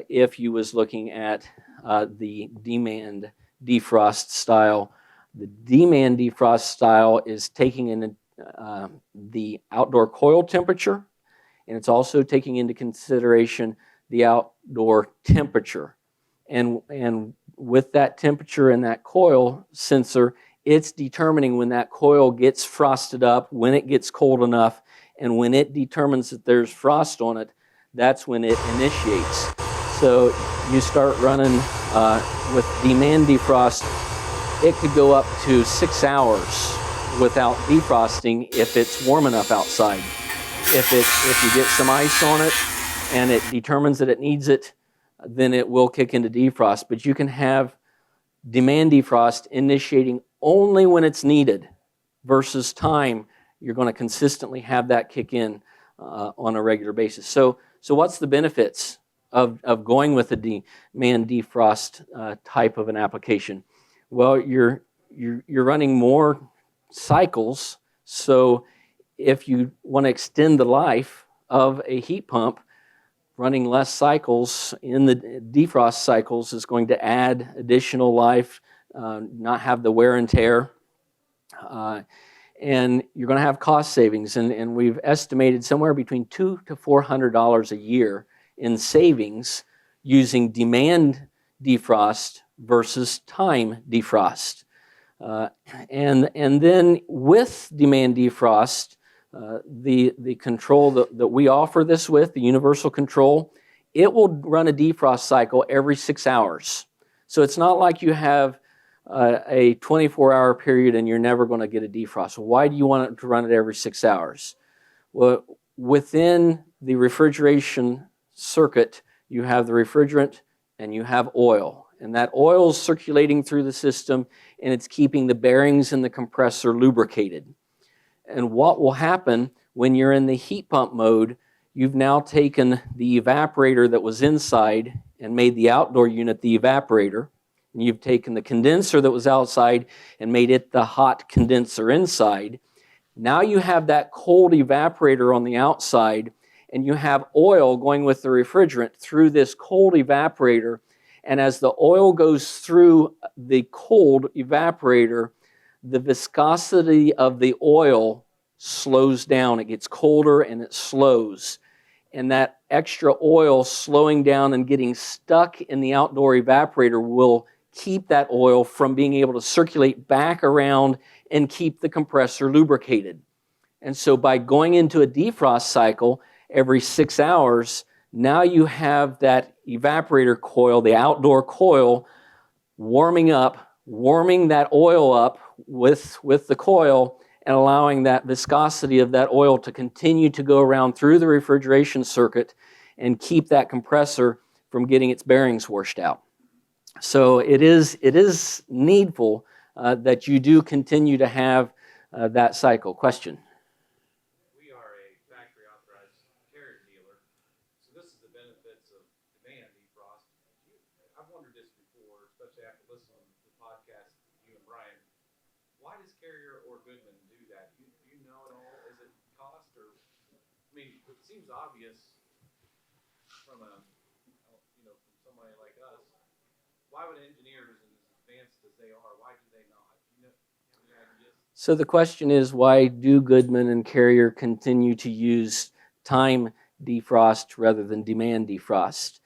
if you was looking at the demand defrost style. The demand defrost style is taking in the outdoor coil temperature, and it's also taking into consideration the outdoor temperature. And with that temperature and that coil sensor, it's determining when that coil gets frosted up, when it gets cold enough, and when it determines that there's frost on it, that's when it initiates. So you start running with demand defrost, it could go up to 6 hours without defrosting if it's warm enough outside. If you get some ice on it and it determines that it needs it, then it will kick into defrost. But you can have demand defrost initiating only when it's needed, versus time, you're going to consistently have that kick in on a regular basis. So what's the benefits of going with a demand defrost type of an application? Well, you're running more cycles, so if you want to extend the life of a heat pump, running less cycles in the defrost cycles is going to add additional life, not have the wear and tear, and you're going to have cost savings. And we've estimated somewhere between $200 to $400 a year in savings using demand defrost versus time defrost. And then with demand defrost, the control that we offer this with, the universal control, it will run a defrost cycle every 6 hours. So it's not like you have a 24-hour period and you're never going to get a defrost. Why do you want it to run it every 6 hours? Well, within the refrigeration circuit, you have the refrigerant and you have oil. And that oil is circulating through the system, and it's keeping the bearings in the compressor lubricated. And what will happen when you're in the heat pump mode, you've now taken the evaporator that was inside and made the outdoor unit the evaporator. And you've taken the condenser that was outside and made it the hot condenser inside. Now you have that cold evaporator on the outside, and you have oil going with the refrigerant through this cold evaporator. And as the oil goes through the cold evaporator, the viscosity of the oil slows down. It gets colder and it slows. And that extra oil slowing down and getting stuck in the outdoor evaporator will keep that oil from being able to circulate back around and keep the compressor lubricated. And so by going into a defrost cycle every 6 hours, now you have that evaporator coil, the outdoor coil, warming that oil up with the coil, and allowing that viscosity of that oil to continue to go around through the refrigeration circuit and keep that compressor from getting its bearings washed out. So it is needful that you do continue to have that cycle. Question? We are a factory authorized Carrier dealer, so this is the benefits of demand defrost. I've wondered this before, especially after listening to the podcast with you and Brian. Why does Carrier or Goodman do that? Do you know at all? Is it cost, or I mean, it seems obvious from from somebody like us. Why would engineers, as advanced as they are, why do they not? Do you have any ideas? So the question is, why do Goodman and Carrier continue to use time defrost rather than demand defrost?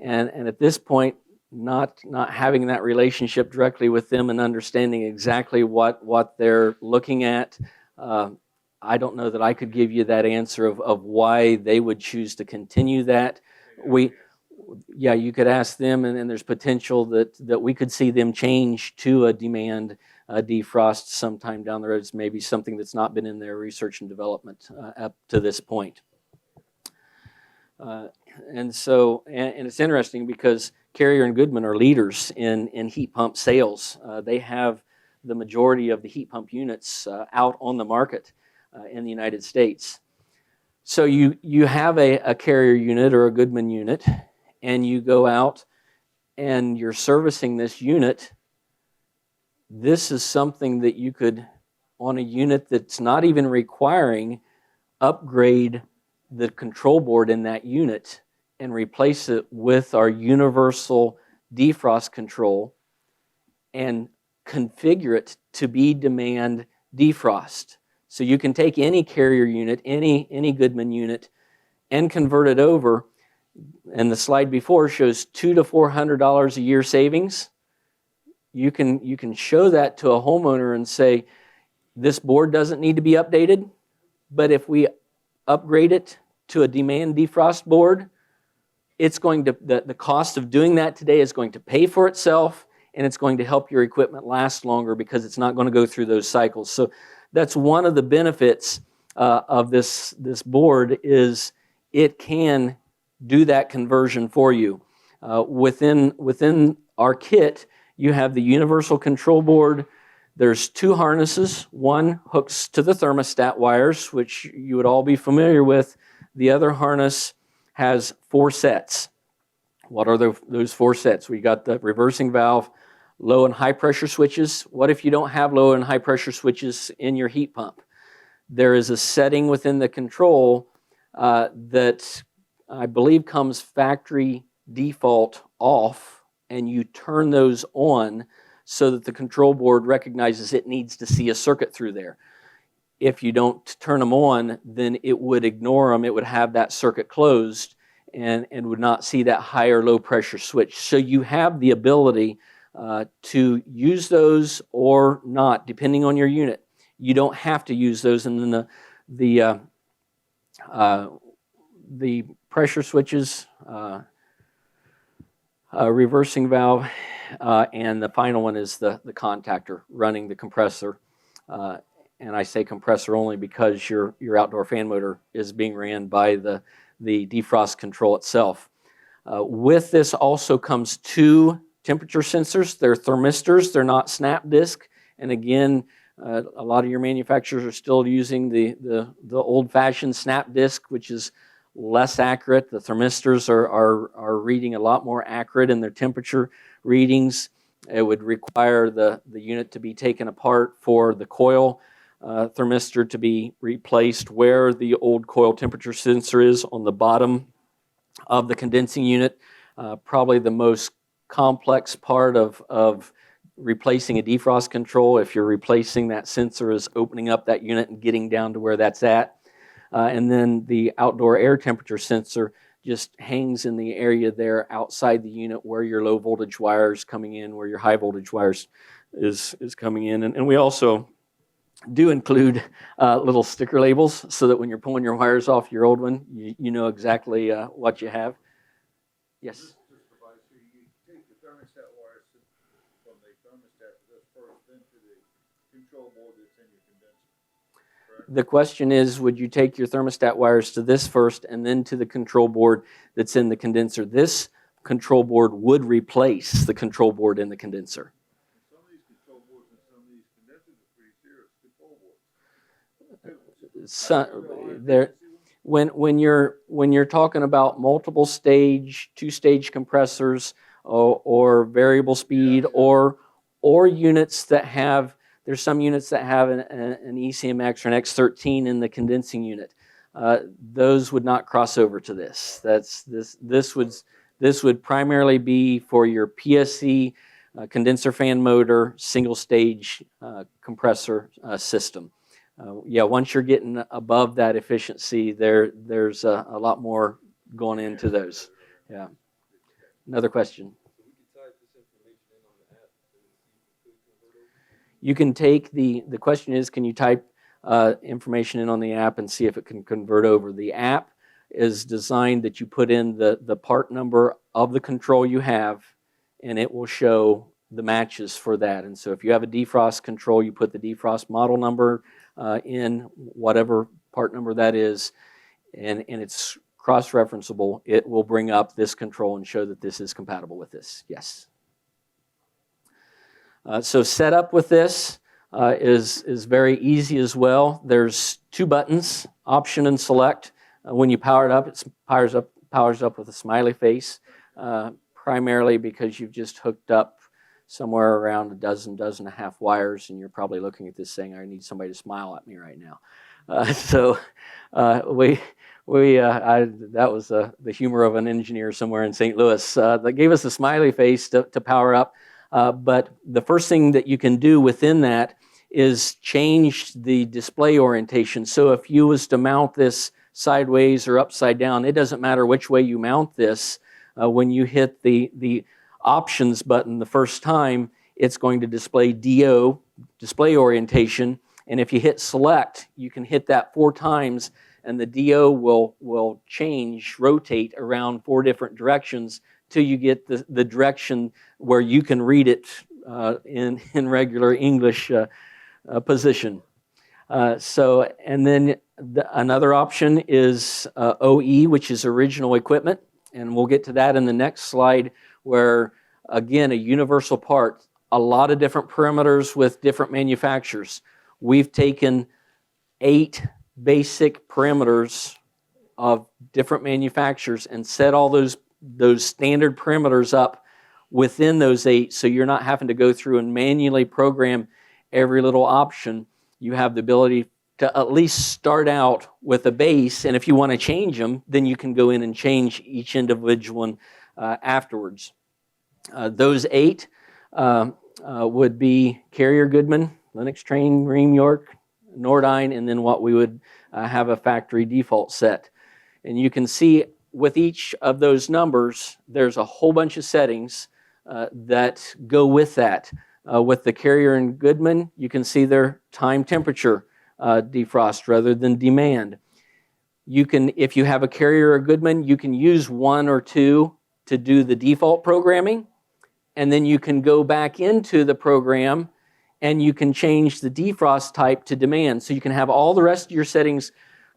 And at this point, not having that relationship directly with them and understanding exactly what they're looking at, I don't know that I could give you that answer of why they would choose to continue that. You could ask them, and there's potential that we could see them change to a demand defrost sometime down the road. It's maybe something that's not been in their research and development up to this point. And it's interesting because Carrier and Goodman are leaders in heat pump sales. They have the majority of the heat pump units out on the market in the United States. So you have a Carrier unit or a Goodman unit, and you go out and you're servicing this unit, this is something that you could, on a unit that's not even requiring, upgrade the control board in that unit and replace it with our universal defrost control and configure it to be demand defrost. So you can take any Carrier unit, any Goodman unit, and convert it over. And the slide before shows $200 to $400 a year savings. You can show that to a homeowner and say, this board doesn't need to be updated, but if we upgrade it to a demand defrost board, it's going to, the cost of doing that today is going to pay for itself, and it's going to help your equipment last longer because it's not going to go through those cycles. So that's one of the benefits of this board, is it can do that conversion for you. Within our kit, you have the universal control board. There's two harnesses. One hooks to the thermostat wires, which you would all be familiar with. The other harness has 4 sets. What are those 4 sets? We got the reversing valve, low and high pressure switches. What if you don't have low and high pressure switches in your heat pump? There is a setting within the control that I believe comes factory default off, and you turn those on so that the control board recognizes it needs to see a circuit through there. If you don't turn them on, then it would ignore them. It would have that circuit closed and would not see that high or low pressure switch. So you have the ability to use those or not, depending on your unit. You don't have to use those, and then the pressure switches, reversing valve, and the final one is the contactor running the compressor. And I say compressor only because your outdoor fan motor is being ran by the defrost control itself. With this also comes 2 temperature sensors. They're thermistors, they're not snap disc. And again, a lot of your manufacturers are still using the old-fashioned snap disc, which is less accurate. The thermistors are reading a lot more accurate in their temperature readings. It would require the unit to be taken apart for the coil thermistor to be replaced where the old coil temperature sensor is on the bottom of the condensing unit. Probably the most complex part of replacing a defrost control, if you're replacing that sensor, is opening up that unit and getting down to where that's at. And then the outdoor air temperature sensor just hangs in the area there outside the unit where your low voltage wires coming in, where your high voltage wires is coming in. And we also do include little sticker labels so that when you're pulling your wires off your old one, you know exactly what you have. Yes? This device here, you take the thermostat wires from the thermostat to this first, then to the control board that's in your condenser, correct? The question is, would you take your thermostat wires to this first and then to the control board that's in the condenser? This control board would replace the control board in the condenser. Some of these control boards and some of these condensers are pretty serious control boards. When you're talking about multiple stage, 2-stage compressors, or variable speed, or units that have, there's some units that have an ECMX or an X13 in the condensing unit. Those would not cross over to this. This would primarily be for your PSC condenser fan motor, single stage compressor system. Once you're getting above that efficiency, there's a lot more going into those. Yeah. Another question. So we can type this information in on the app and see if we could convert over? You can take the question is, can you type information in on the app and see if it can convert over? The app is designed that you put in the part number of the control you have, and it will show the matches for that. And so if you have a defrost control, you put the defrost model number in whatever part number that is, and it's cross-referenceable. It will bring up this control and show that this is compatible with this. Yes. So setup with this is very easy as well. There's 2 buttons, option and select. When you power it up, it powers up with a smiley face. primarily because you've just hooked up somewhere around a dozen and a half wires, and you're probably looking at this saying, I need somebody to smile at me right now. That was the humor of an engineer somewhere in St. Louis that gave us a smiley face to power up. But the first thing that you can do within that is change the display orientation. So if you was to mount this sideways or upside down, it doesn't matter which way you mount this. When you hit the options button the first time, it's going to display DO, display orientation. And if you hit select, you can hit that 4 times, and the DO will change, rotate around 4 different directions till you get the direction where you can read it in regular English position. And then another option is OE, which is original equipment. And we'll get to that in the next slide, where, again, a universal part, a lot of different parameters with different manufacturers. We've taken 8 basic parameters of different manufacturers and set all those standard parameters up within those 8, so you're not having to go through and manually program every little option. You have the ability to at least start out with a base, and if you want to change them, then you can go in and change each individual one afterwards. Those 8 would be Carrier Goodman, Lennox Train, Rheem York, Nordine, and then what we would have a factory default set. And you can see with each of those numbers, there's a whole bunch of settings that go with that. With the Carrier and Goodman, you can see their time temperature defrost rather than demand. You can, if you have a Carrier or Goodman, you can use 1 or 2 to do the default programming, and then you can go back into the program and you can change the defrost type to demand. So you can have all the rest of your settings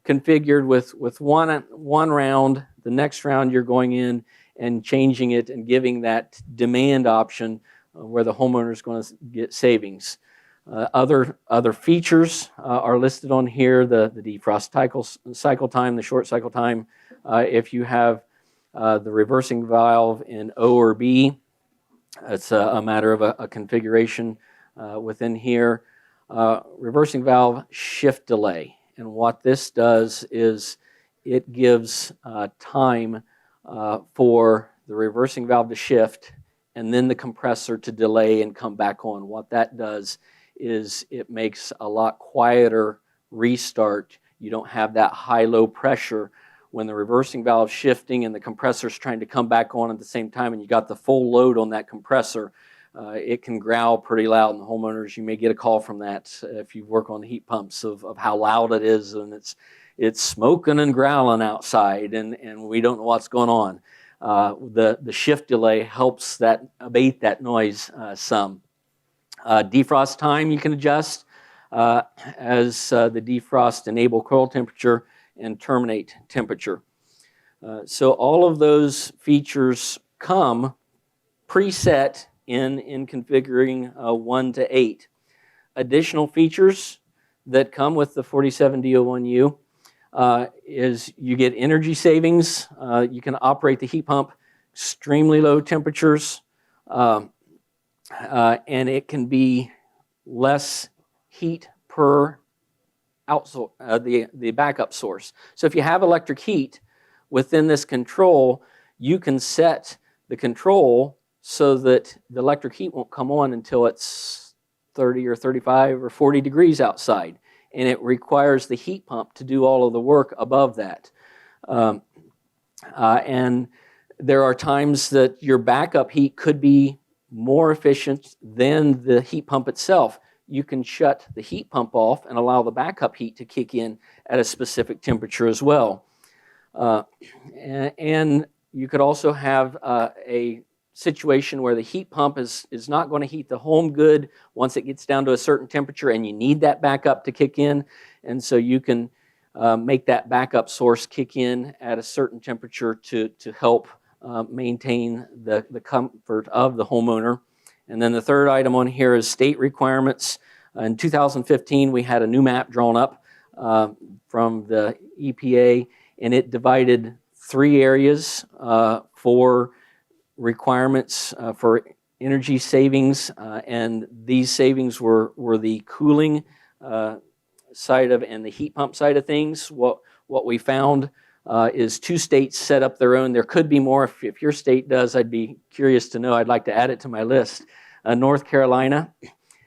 configured with one round. The next round you're going in and changing it and giving that demand option where the homeowner is going to get savings. Other features are listed on here, the defrost cycle time, the short cycle time. If you have the reversing valve in O or B, it's a matter of a configuration within here. Reversing valve shift delay. And what this does is it gives time for the reversing valve to shift and then the compressor to delay and come back on. What that does is it makes a lot quieter restart. You don't have that high-low pressure when the reversing valve is shifting and the compressor's trying to come back on at the same time, and you got the full load on that compressor. It can growl pretty loud, and the homeowners, you may get a call from that if you work on heat pumps of how loud it is, and it's smoking and growling outside, and we don't know what's going on. The shift delay helps that abate that noise some. Defrost time you can adjust as the defrost enable coil temperature and terminate temperature. So all of those features come preset in configuring 1 to 8. Additional features that come with the 47D01U is you get energy savings. You can operate the heat pump extremely low temperatures, and it can be less heat per the backup source. So if you have electric heat within this control, you can set the control so that the electric heat won't come on until it's 30 or 35 or 40 degrees outside. And it requires the heat pump to do all of the work above that. And there are times that your backup heat could be more efficient than the heat pump itself. You can shut the heat pump off and allow the backup heat to kick in at a specific temperature as well. And you could also have a situation where the heat pump is not going to heat the home good once it gets down to a certain temperature, and you need that backup to kick in. And so you can make that backup source kick in at a certain temperature to help maintain the comfort of the homeowner. And then the third item on here is state requirements. In 2015, we had a new map drawn up from the EPA, and it divided 3 areas for requirements for energy savings, and these savings were the cooling side of and the heat pump side of things. What we found is 2 states set up their own. There could be more. If your state does, I'd be curious to know. I'd like to add it to my list. North Carolina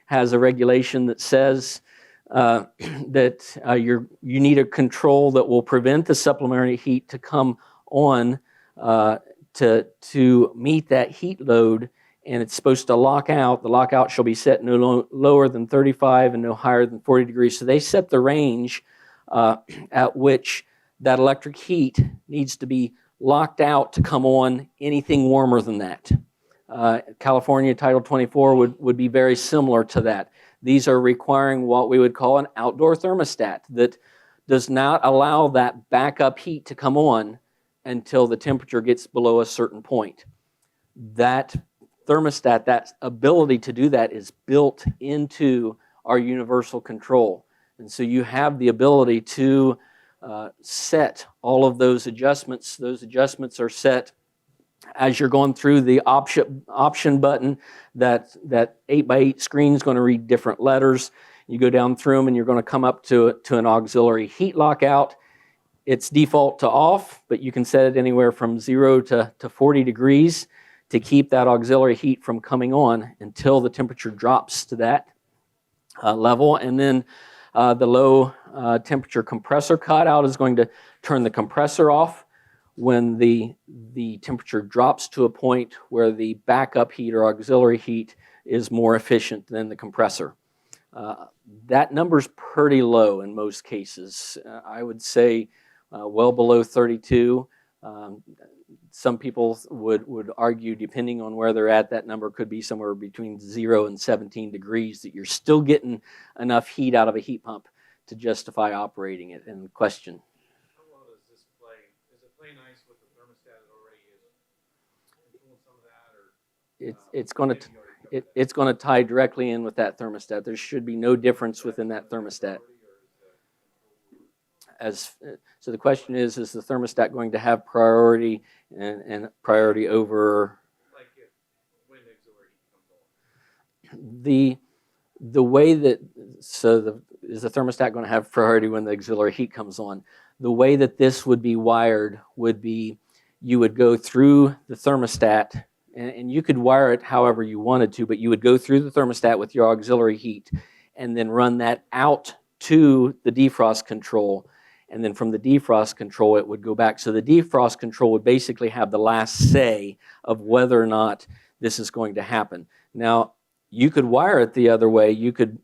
has a regulation that says that you need a control that will prevent the supplementary heat to come on to meet that heat load, and it's supposed to lock out. The lockout shall be set no lower than 35 and no higher than 40 degrees. So they set the range at which that electric heat needs to be locked out to come on anything warmer than that. California Title 24 would be very similar to that. These are requiring what we would call an outdoor thermostat that does not allow that backup heat to come on until the temperature gets below a certain point. That thermostat, that ability to do that, is built into our universal control. And so you have the ability to set all of those adjustments. Those adjustments are set as you're going through the option button. That 8x8 screen is going to read different letters. You go down through them and you're going to come up to an auxiliary heat lockout. It's default to off, but you can set it anywhere from 0 to 40 degrees to keep that auxiliary heat from coming on until the temperature drops to that level. And then the low temperature compressor cutout is going to turn the compressor off when the temperature drops to a point where the backup heat or auxiliary heat is more efficient than the compressor. That number's pretty low in most cases. I would say well below 32. Some people would argue, depending on where they're at, that number could be somewhere between 0 and 17 degrees, that you're still getting enough heat out of a heat pump to justify operating it. And question. How well does this play? Does it play nice with the thermostat that already is controlling some of that, or It's going to tie directly in with that thermostat. There should be no difference within that thermostat. So the question is the thermostat going to have priority and priority over? Like if wind auxiliary heat comes on. The way that, is the thermostat going to have priority when the auxiliary heat comes on? The way that this would be wired would be you would go through the thermostat, and you could wire it however you wanted to, but you would go through the thermostat with your auxiliary heat and then run that out to the defrost control. And then from the defrost control, it would go back. So the defrost control would basically have the last say of whether or not this is going to happen. Now, you could wire it the other way. You could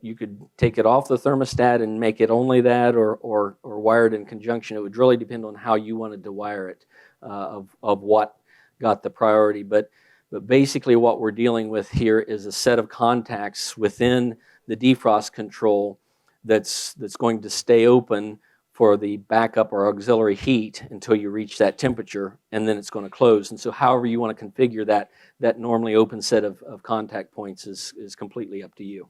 take it off the thermostat and make it only that, or wire it in conjunction. It would really depend on how you wanted to wire it, of what got the priority. But basically what we're dealing with here is a set of contacts within the defrost control that's going to stay open for the backup or auxiliary heat until you reach that temperature, and then it's going to close. And so however you want to configure that normally open set of contact points is completely up to you.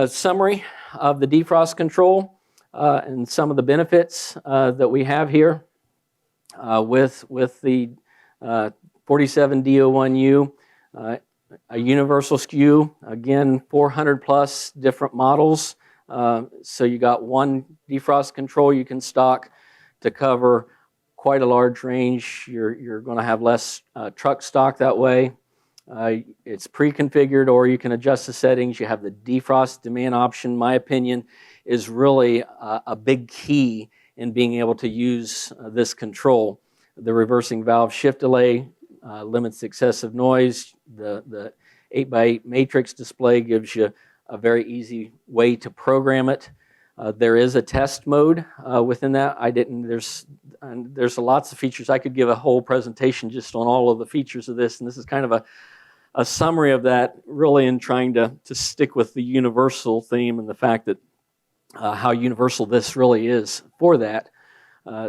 Summary of the defrost control and some of the benefits that we have here with the 47D01U. A universal SKU, again, 400 plus different models. So you got one defrost control you can stock to cover quite a large range. You're going to have less truck stock that way. It's pre-configured, or you can adjust the settings. You have the defrost demand option. My opinion is really a big key in being able to use this control. The reversing valve shift delay limits excessive noise. The 8x8 matrix display gives you a very easy way to program it. There is a test mode within that. There's lots of features. I could give a whole presentation just on all of the features of this, and this is kind of a summary of that, really in trying to stick with the universal theme and the fact that how universal this really is for that.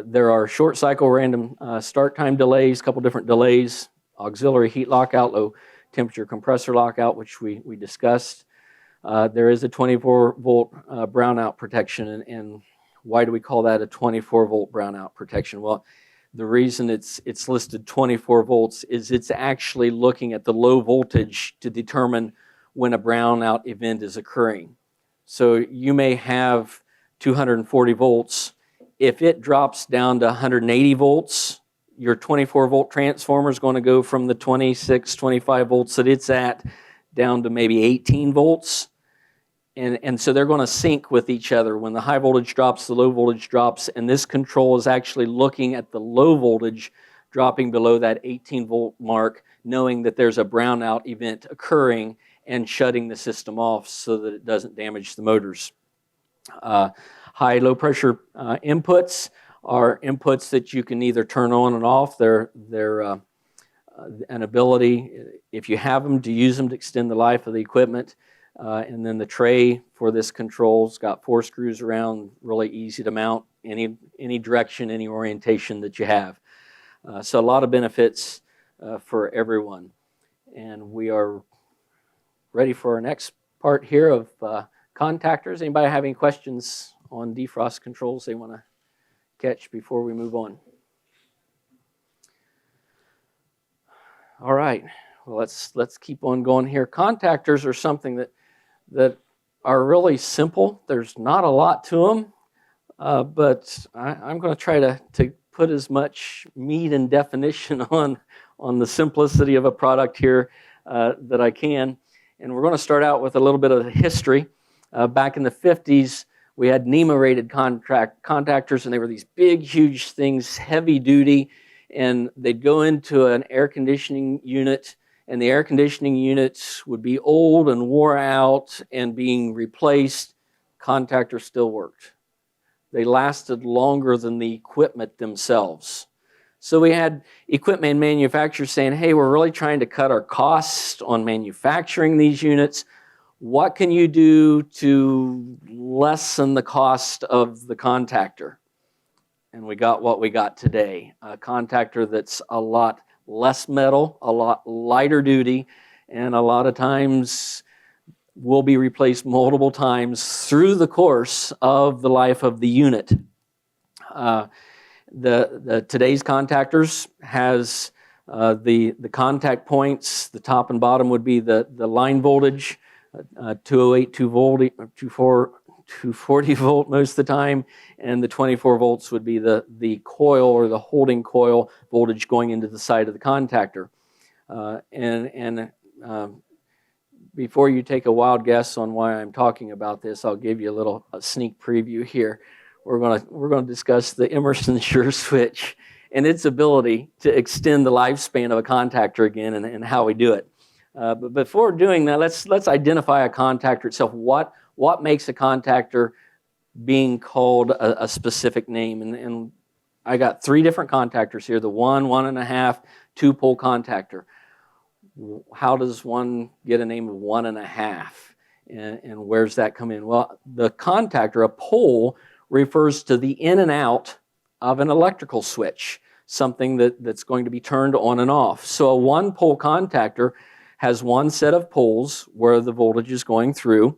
There are short cycle random start time delays, a couple different delays, auxiliary heat lockout, low temperature compressor lockout, which we discussed. There is a 24-volt brownout protection, and why do we call that a 24-volt brownout protection? Well, the reason it's listed 24 volts is it's actually looking at the low voltage to determine when a brownout event is occurring. So you may have 240 volts. If it drops down to 180 volts, your 24 volt transformer is going to go from the 26, 25 volts that it's at down to maybe 18 volts. And so they're going to sync with each other. When the high voltage drops, the low voltage drops, and this control is actually looking at the low voltage dropping below that 18 volt mark, knowing that there's a brownout event occurring and shutting the system off so that it doesn't damage the motors. High, low pressure inputs are inputs that you can either turn on and off. They're an ability, if you have them, to use them to extend the life of the equipment. And then the tray for this control's got 4 screws around, really easy to mount any direction, any orientation that you have. So a lot of benefits for everyone. And we are ready for our next part here of contactors. Anybody have any questions on defrost controls they want to catch before we move on? All right. Well, let's keep on going here. Contactors are something that are really simple. There's not a lot to them, but I'm going to try to put as much meat and definition on the simplicity of a product here that I can. And we're going to start out with a little bit of the history. Back in the 50s, we had NEMA-rated contactors, and they were these big, huge things, heavy duty, and they'd go into an air conditioning unit, and the air conditioning units would be old and wore out and being replaced. Contactors still worked. They lasted longer than the equipment themselves. So we had equipment manufacturers saying, hey, we're really trying to cut our costs on manufacturing these units. What can you do to lessen the cost of the contactor? And we got what we got today, a contactor that's a lot less metal, a lot lighter duty, and a lot of times will be replaced multiple times through the course of the life of the unit. Today's contactors has the contact points. The top and bottom would be the line voltage, 208, 240 volt most of the time, and the 24 volts would be the coil or the holding coil voltage going into the side of the contactor. Before you take a wild guess on why I'm talking about this, I'll give you a sneak preview here. We're going to discuss the Emerson Sure Switch and its ability to extend the lifespan of a contactor again, and how we do it. But before doing that, let's identify a contactor itself. What makes a contactor being called a specific name? And I got 3 different contactors here: the 1, 1.5, 2-pole contactor. How does one get a name of 1.5? And where's that come in? Well, the contactor, a pole, refers to the in and out of an electrical switch, something that's going to be turned on and off. So a 1-pole contactor has one set of poles where the voltage is going through,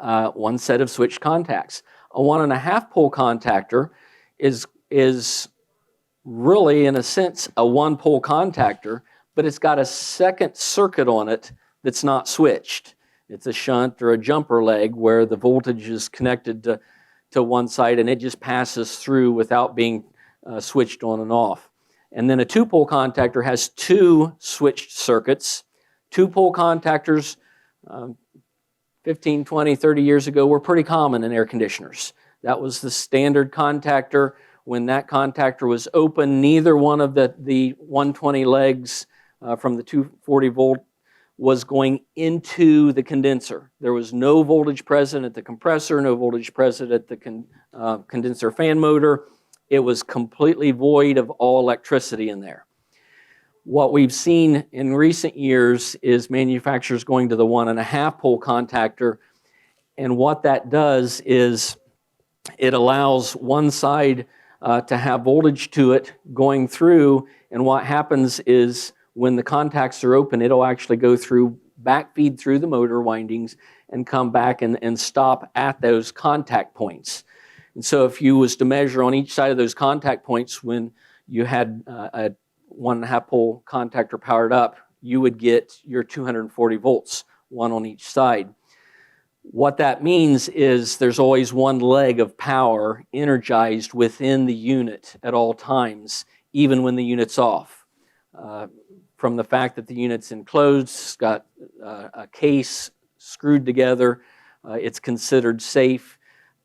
one set of switch contacts. A 1.5-pole contactor is really, in a sense, a 1-pole contactor, but it's got a second circuit on it that's not switched. It's a shunt or a jumper leg where the voltage is connected to one side, and it just passes through without being switched on and off. And then a 2-pole contactor has 2 switched circuits. 2-pole contactors 15, 20, 30 years ago were pretty common in air conditioners. That was the standard contactor. When that contactor was open, neither one of the 120 legs from the 240 volt was going into the condenser. There was no voltage present at the compressor, no voltage present at the condenser fan motor. It was completely void of all electricity in there. What we've seen in recent years is manufacturers going to the 1.5-pole contactor, and what that does is it allows one side to have voltage to it going through, and what happens is when the contacts are open, it'll actually go through, backfeed through the motor windings and come back and stop at those contact points. And so if you was to measure on each side of those contact points when you had a 1.5 pole contactor powered up, you would get your 240 volts, one on each side. What that means is there's always one leg of power energized within the unit at all times, even when the unit's off. From the fact that the unit's enclosed, it's got a case screwed together, it's considered safe.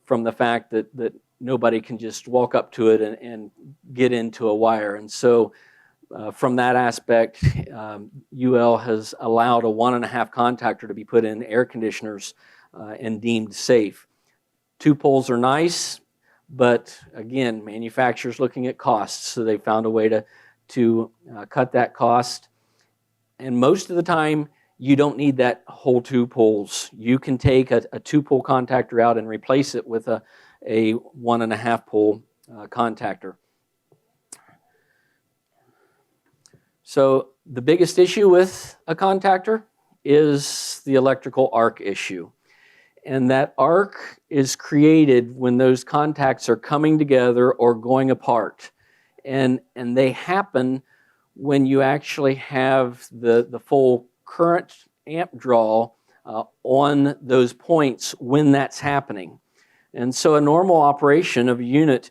From the fact that nobody can just walk up to it and get into a wire. And so from that aspect, UL has allowed a 1.5 contactor to be put in air conditioners and deemed safe. 2 poles are nice, but again, manufacturers looking at costs, so they found a way to cut that cost. And most of the time, you don't need that whole 2 poles. You can take a 2-pole contactor out and replace it with a 1.5 pole contactor. So the biggest issue with a contactor is the electrical arc issue. And that arc is created when those contacts are coming together or going apart. And they happen when you actually have the full current amp draw on those points when that's happening. And so a normal operation of a unit,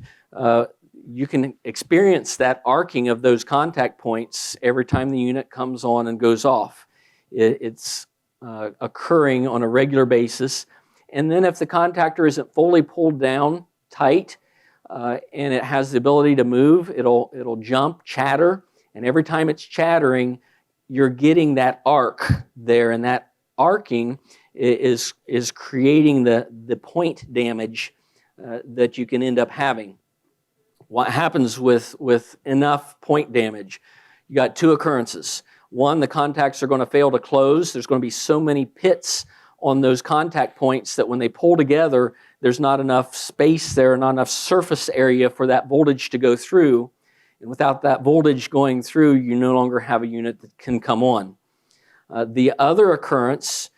you can experience that arcing of those contact points every time the unit comes on and goes off. It's occurring on a regular basis. And then if the contactor isn't fully pulled down tight and it has the ability to move, it'll jump, chatter, and every time it's chattering, you're getting that arc there, and that arcing is creating the point damage that you can end up having. What happens with enough point damage? You got 2 occurrences. One, the contacts are going to fail to close. There's going to be so many pits on those contact points that when they pull together, there's not enough space there, not enough surface area for that voltage to go through. And without that voltage going through, you no longer have a unit that can come on. The other occurrence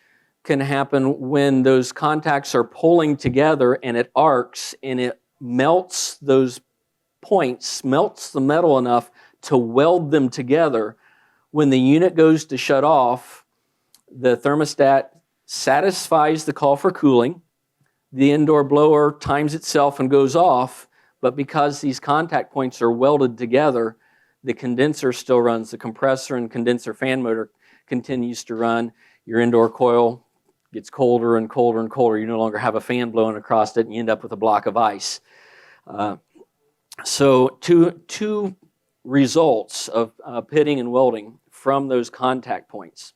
can happen when those contacts are pulling together and it arcs and it melts those points, melts the metal enough to weld them together. When the unit goes to shut off, the thermostat satisfies the call for cooling. The indoor blower times itself and goes off. But because these contact points are welded together, the condenser still runs. The compressor and condenser fan motor continues to run. Your indoor coil gets colder and colder and colder. You no longer have a fan blowing across it, and you end up with a block of ice. So two results of pitting and welding from those contact points.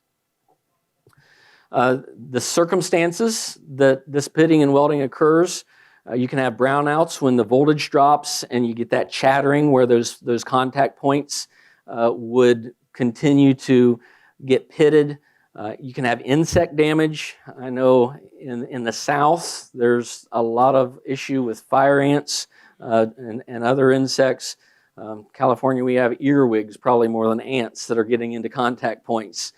The circumstances that this pitting and welding occurs, you can have brownouts when the voltage drops and you get that chattering where those contact points would continue to get pitted. You can have insect damage. I know in the South there's a lot of issue with fire ants and other insects. California, we have earwigs probably more than ants that are getting into contact points.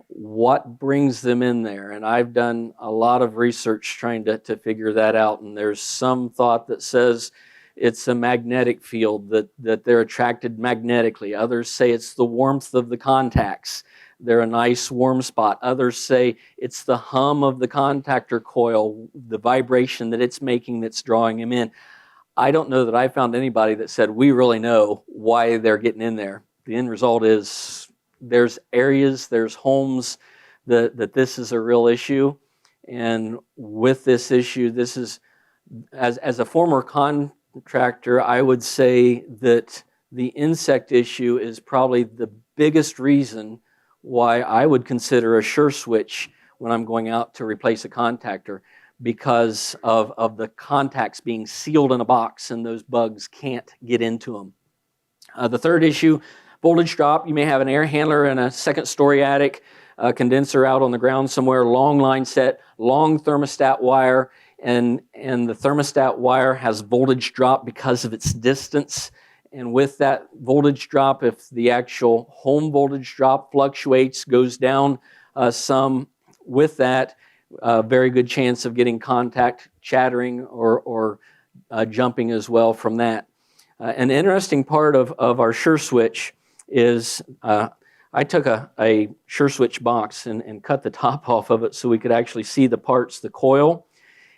What brings them in there? And I've done a lot of research trying to figure that out. And there's some thought that says it's a magnetic field, that they're attracted magnetically. Others say it's the warmth of the contacts. They're a nice warm spot. Others say it's the hum of the contactor coil, the vibration that it's making that's drawing them in. I don't know that I found anybody that said we really know why they're getting in there. The end result is there's areas, there's homes that this is a real issue. And with this issue, this is, as a former contractor, I would say that the insect issue is probably the biggest reason why I would consider a sure switch when I'm going out to replace a contactor, because of the contacts being sealed in a box and those bugs can't get into them. The third issue, voltage drop. You may have an air handler in a second-story attic, a condenser out on the ground somewhere, long line set, long thermostat wire, and the thermostat wire has voltage drop because of its distance. And with that voltage drop, if the actual home voltage drop fluctuates, goes down some with that, very good chance of getting contact chattering or jumping as well from that. An interesting part of our sure switch is I took a sure switch box and cut the top off of it so we could actually see the parts, the coil,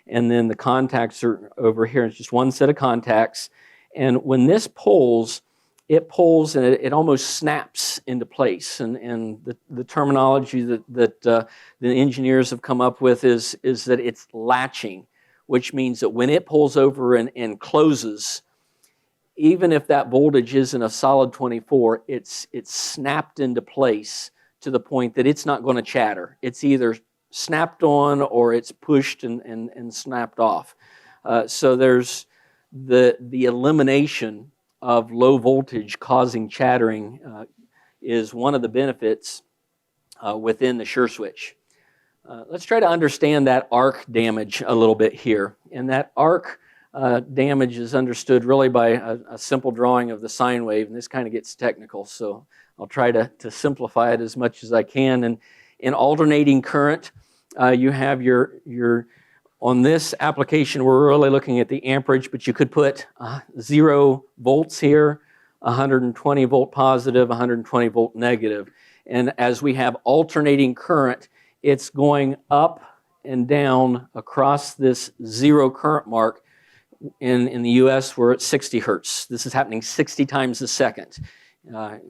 and then the contacts are over here. It's just one set of contacts. And when this pulls, it pulls and it almost snaps into place. And the terminology that the engineers have come up with is that it's latching, which means that when it pulls over and closes, even if that voltage isn't a solid 24, it's snapped into place to the point that it's not going to chatter. It's either snapped on or it's pushed and snapped off. So there's the elimination of low voltage causing chattering is one of the benefits within the sure switch. Let's try to understand that arc damage a little bit here. And that arc damage is understood really by a simple drawing of the sine wave, and this kind of gets technical, so I'll try to simplify it as much as I can. And in alternating current, you have your on this application, we're really looking at the amperage, but you could put 0 volts here, 120 volt positive, 120 volt negative. And as we have alternating current, it's going up and down across this 0 current mark. In the US, we're at 60 hertz. This is happening 60 times a second. For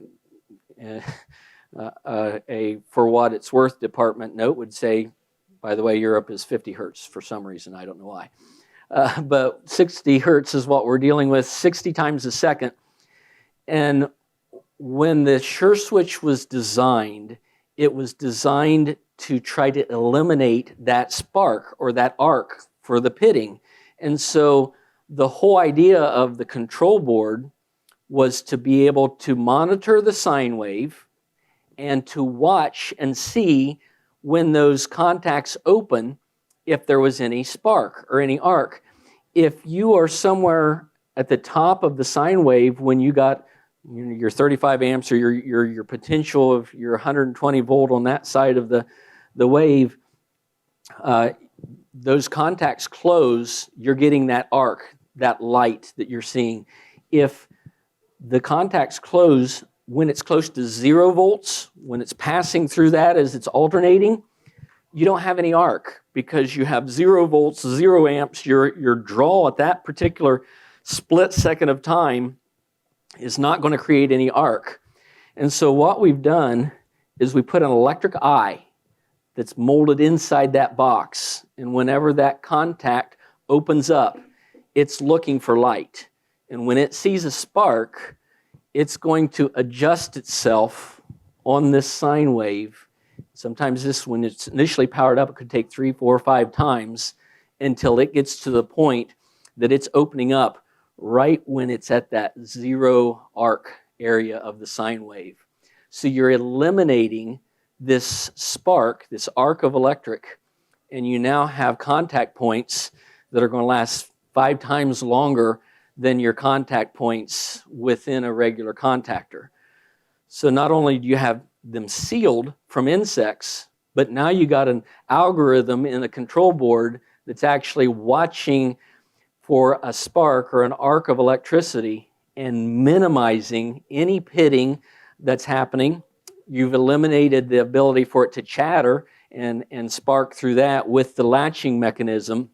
what it's worth department note would say, by the way, Europe is 50 hertz for some reason. I don't know why. But 60 hertz is what we're dealing with 60 times a second. And when the sure switch was designed, it was designed to try to eliminate that spark or that arc for the pitting. And so the whole idea of the control board was to be able to monitor the sine wave and to watch and see when those contacts open if there was any spark or any arc. If you are somewhere at the top of the sine wave when you got your 35 amps or your potential of your 120 volt on that side of the wave, those contacts close, you're getting that arc, that light that you're seeing. If the contacts close when it's close to 0 volts, when it's passing through that as it's alternating, you don't have any arc because you have 0 volts, 0 amps. Your draw at that particular split second of time is not going to create any arc. And so what we've done is we put an electric eye that's molded inside that box. And whenever that contact opens up, it's looking for light. And when it sees a spark, it's going to adjust itself on this sine wave. Sometimes this, when it's initially powered up, it could take 3, 4, 5 times until it gets to the point that it's opening up right when it's at that 0 arc area of the sine wave. So you're eliminating this spark, this arc of electric, and you now have contact points that are going to last 5 times longer than your contact points within a regular contactor. So not only do you have them sealed from insects, but now you got an algorithm in a control board that's actually watching for a spark or an arc of electricity and minimizing any pitting that's happening. You've eliminated the ability for it to chatter and spark through that with the latching mechanism.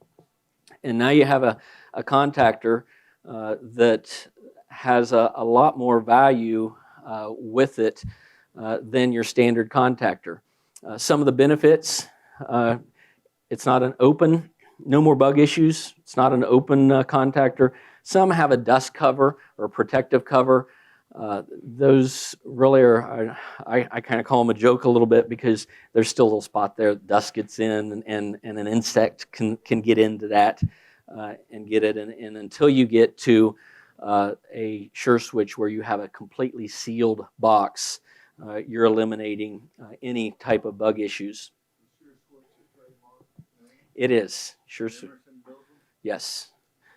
And now you have a contactor that has a lot more value with it than your standard contactor. Some of the benefits, it's not an open, no more bug issues. It's not an open contactor. Some have a dust cover or protective cover. Those really are, I kind of call them a joke a little bit because there's still a little spot there, dust gets in and an insect can get into that and get it. And until you get to a sure switch where you have a completely sealed box, you're eliminating any type of bug issues. It is. Sure switch. Yes.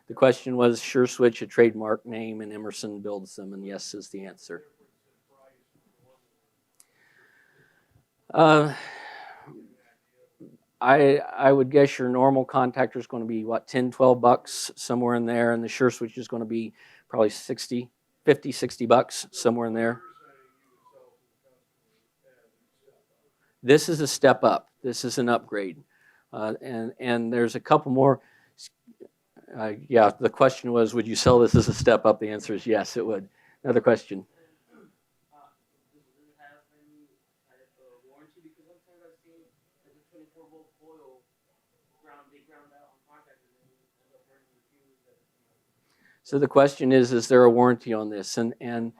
The question was, sure switch a trademark name, and Emerson builds them, and yes is the answer. I would guess your normal contactor is going to be, what, $10, $12, somewhere in there, and the sure switch is going to be probably 60, 50, 60 bucks, somewhere in there. This is a step up. This is an upgrade. And there's a couple more. Yeah, the question was, would you sell this as a step up? The answer is yes, it would. Another question. Does it have any type of warranty? Because sometimes I've seen like a 24-volt coil they ground out on contactors and end up burning the fuse. So the question is there a warranty on this? And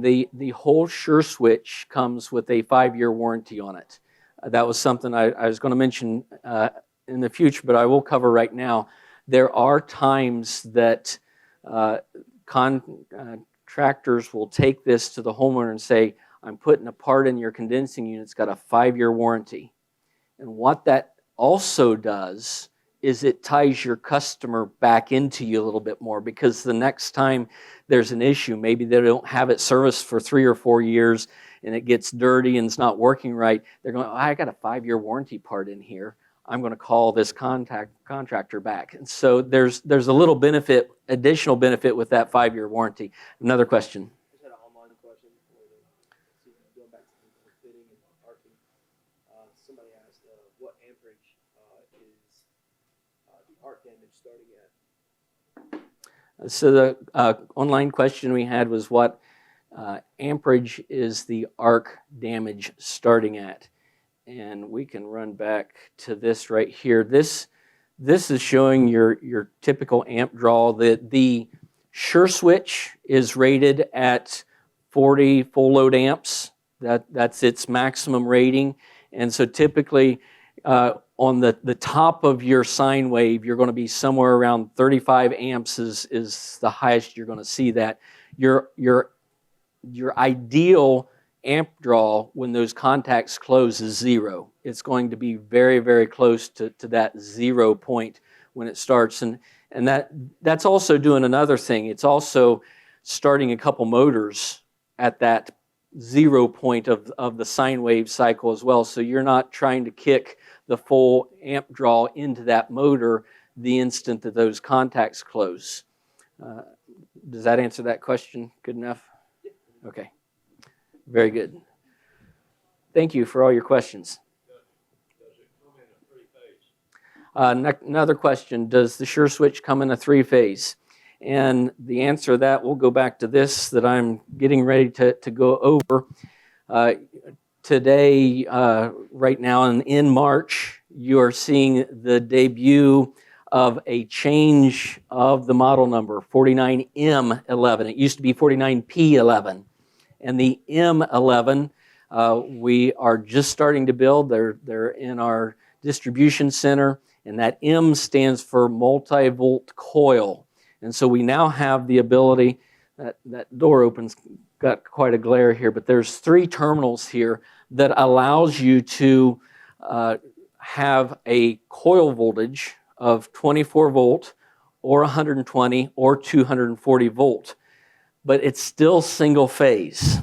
the whole Sure Switch comes with a 5-year warranty on it. That was something I was going to mention in the future, but I will cover right now. There are times that contractors will take this to the homeowner and say, I'm putting a part in your condensing unit, it's got a 5-year warranty. And what that also does is it ties your customer back into you a little bit more, because the next time there's an issue, maybe they don't have it serviced for 3 or 4 years and it gets dirty and it's not working right, they're going, I got a 5-year warranty part in here. I'm going to call this contractor back. And so there's a little benefit, additional benefit with that 5-year warranty. Another question. I just had an online question going back to the fitting and arcing. Somebody asked what amperage is the arc damage starting at? So the online question we had was what amperage is the arc damage starting at? And we can run back to this right here. This is showing your typical amp draw. The Sure Switch is rated at 40 full load amps. That's its maximum rating. And so typically on the top of your sine wave, you're going to be somewhere around 35 amps is the highest you're going to see that. Your ideal amp draw when those contacts close is 0. It's going to be very, very close to that 0 point when it starts. And that's also doing another thing. It's also starting a couple motors at that 0 point of the sine wave cycle as well. So you're not trying to kick the full amp draw into that motor the instant that those contacts close. Does that answer that question good enough? Okay. Very good. Thank you for all your questions. Does it come in a 3-phase? Another question, does the Sure Switch come in a 3-phase? And the answer to that, we'll go back to this that I'm getting ready to go over. Today, right now in March, you are seeing the debut of a change of the model number, 49M11. It used to be 49P11. And the M11, we are just starting to build. They're in our distribution center, and that M stands for multi-volt coil. And so we now have the ability, that door opens, got quite a glare here, but there's 3 terminals here that allows you to have a coil voltage of 24 volt or 120 or 240 volt. But it's still single phase.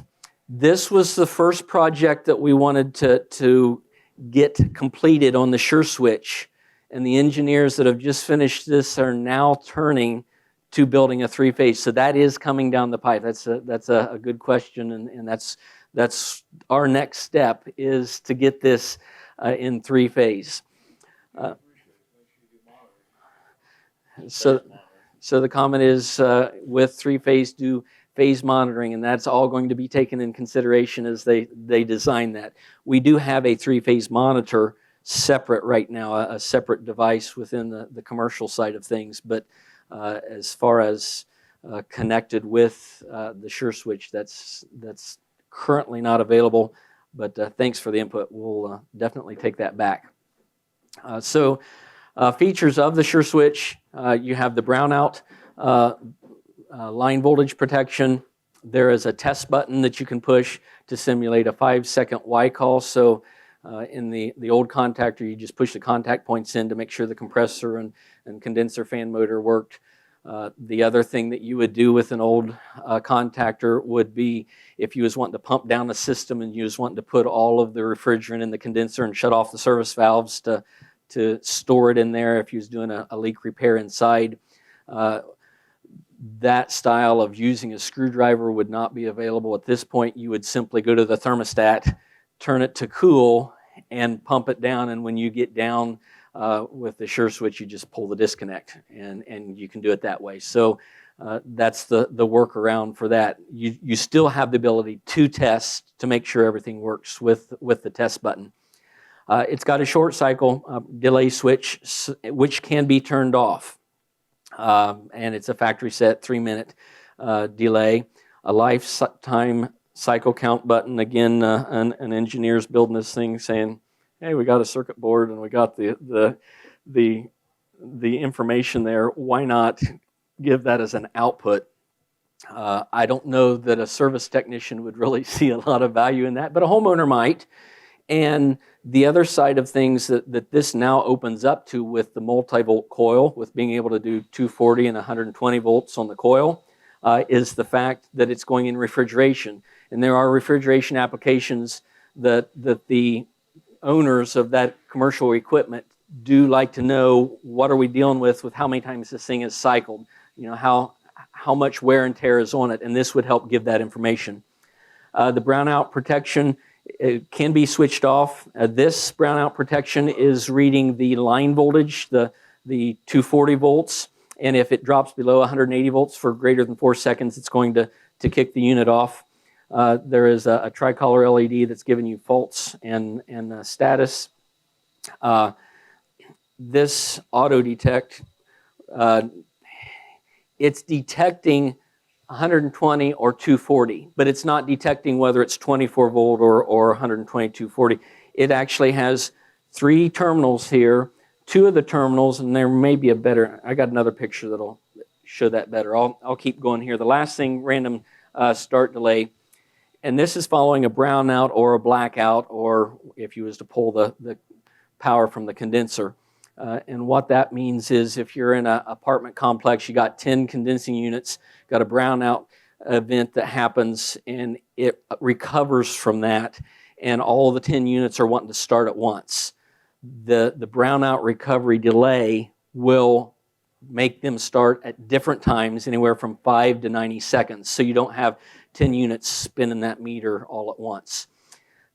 This was the first project that we wanted to get completed on the Sure Switch. And the engineers that have just finished this are now turning to building a 3-phase. So that is coming down the pipe. That's a good question, and that's our next step is to get this in 3-phase. So the comment is with 3-phase do phase monitoring, and that's all going to be taken in consideration as they design that. We do have a 3-phase monitor separate right now, a separate device within the commercial side of things, but as far as connected with the Sure Switch, that's currently not available, but thanks for the input. We'll definitely take that back. So features of the Sure Switch, you have the brownout line voltage protection. There is a test button that you can push to simulate a 5-second Y call. So in the old contactor, you just push the contact points in to make sure the compressor and condenser fan motor worked. The other thing that you would do with an old contactor would be if you was wanting to pump down the system and you was wanting to put all of the refrigerant in the condenser and shut off the service valves to store it in there if you was doing a leak repair inside. that style of using a screwdriver would not be available at this point. You would simply go to the thermostat, turn it to cool, and pump it down. And when you get down with the sure switch, you just pull the disconnect, and you can do it that way. So that's the workaround for that. You still have the ability to test to make sure everything works with the test button. It's got a short cycle delay switch, which can be turned off. And it's a factory set 3-minute delay. A lifetime cycle count button. Again, an engineer's building this thing saying, hey, we got a circuit board and we got the information there. Why not give that as an output? I don't know that a service technician would really see a lot of value in that, but a homeowner might. And the other side of things that this now opens up to with the multi-volt coil, with being able to do 240 and 120 volts on the coil, is the fact that it's going in refrigeration. And there are refrigeration applications that the owners of that commercial equipment do like to know, what are we dealing with how many times this thing is cycled, how much wear and tear is on it, and this would help give that information. The brownout protection, it can be switched off. This brownout protection is reading the line voltage, the 240 volts, and if it drops below 180 volts for greater than 4 seconds, it's going to kick the unit off. There is a tricolor LED that's giving you Fultz and status. This auto detect, it's detecting 120 or 240, but it's not detecting whether it's 24 volt or 120, 240. It actually has 3 terminals here, 2 of the terminals, and there may be a better, I got another picture that'll show that better. I'll keep going here. The last thing, random start delay, and this is following a brownout or a blackout, or if you was to pull the power from the condenser. And what that means is if you're in an apartment complex, you got 10 condensing units, got a brownout event that happens, and it recovers from that, and all the 10 units are wanting to start at once. The brownout recovery delay will make them start at different times, anywhere from 5 to 90 seconds, so you don't have 10 units spinning that meter all at once.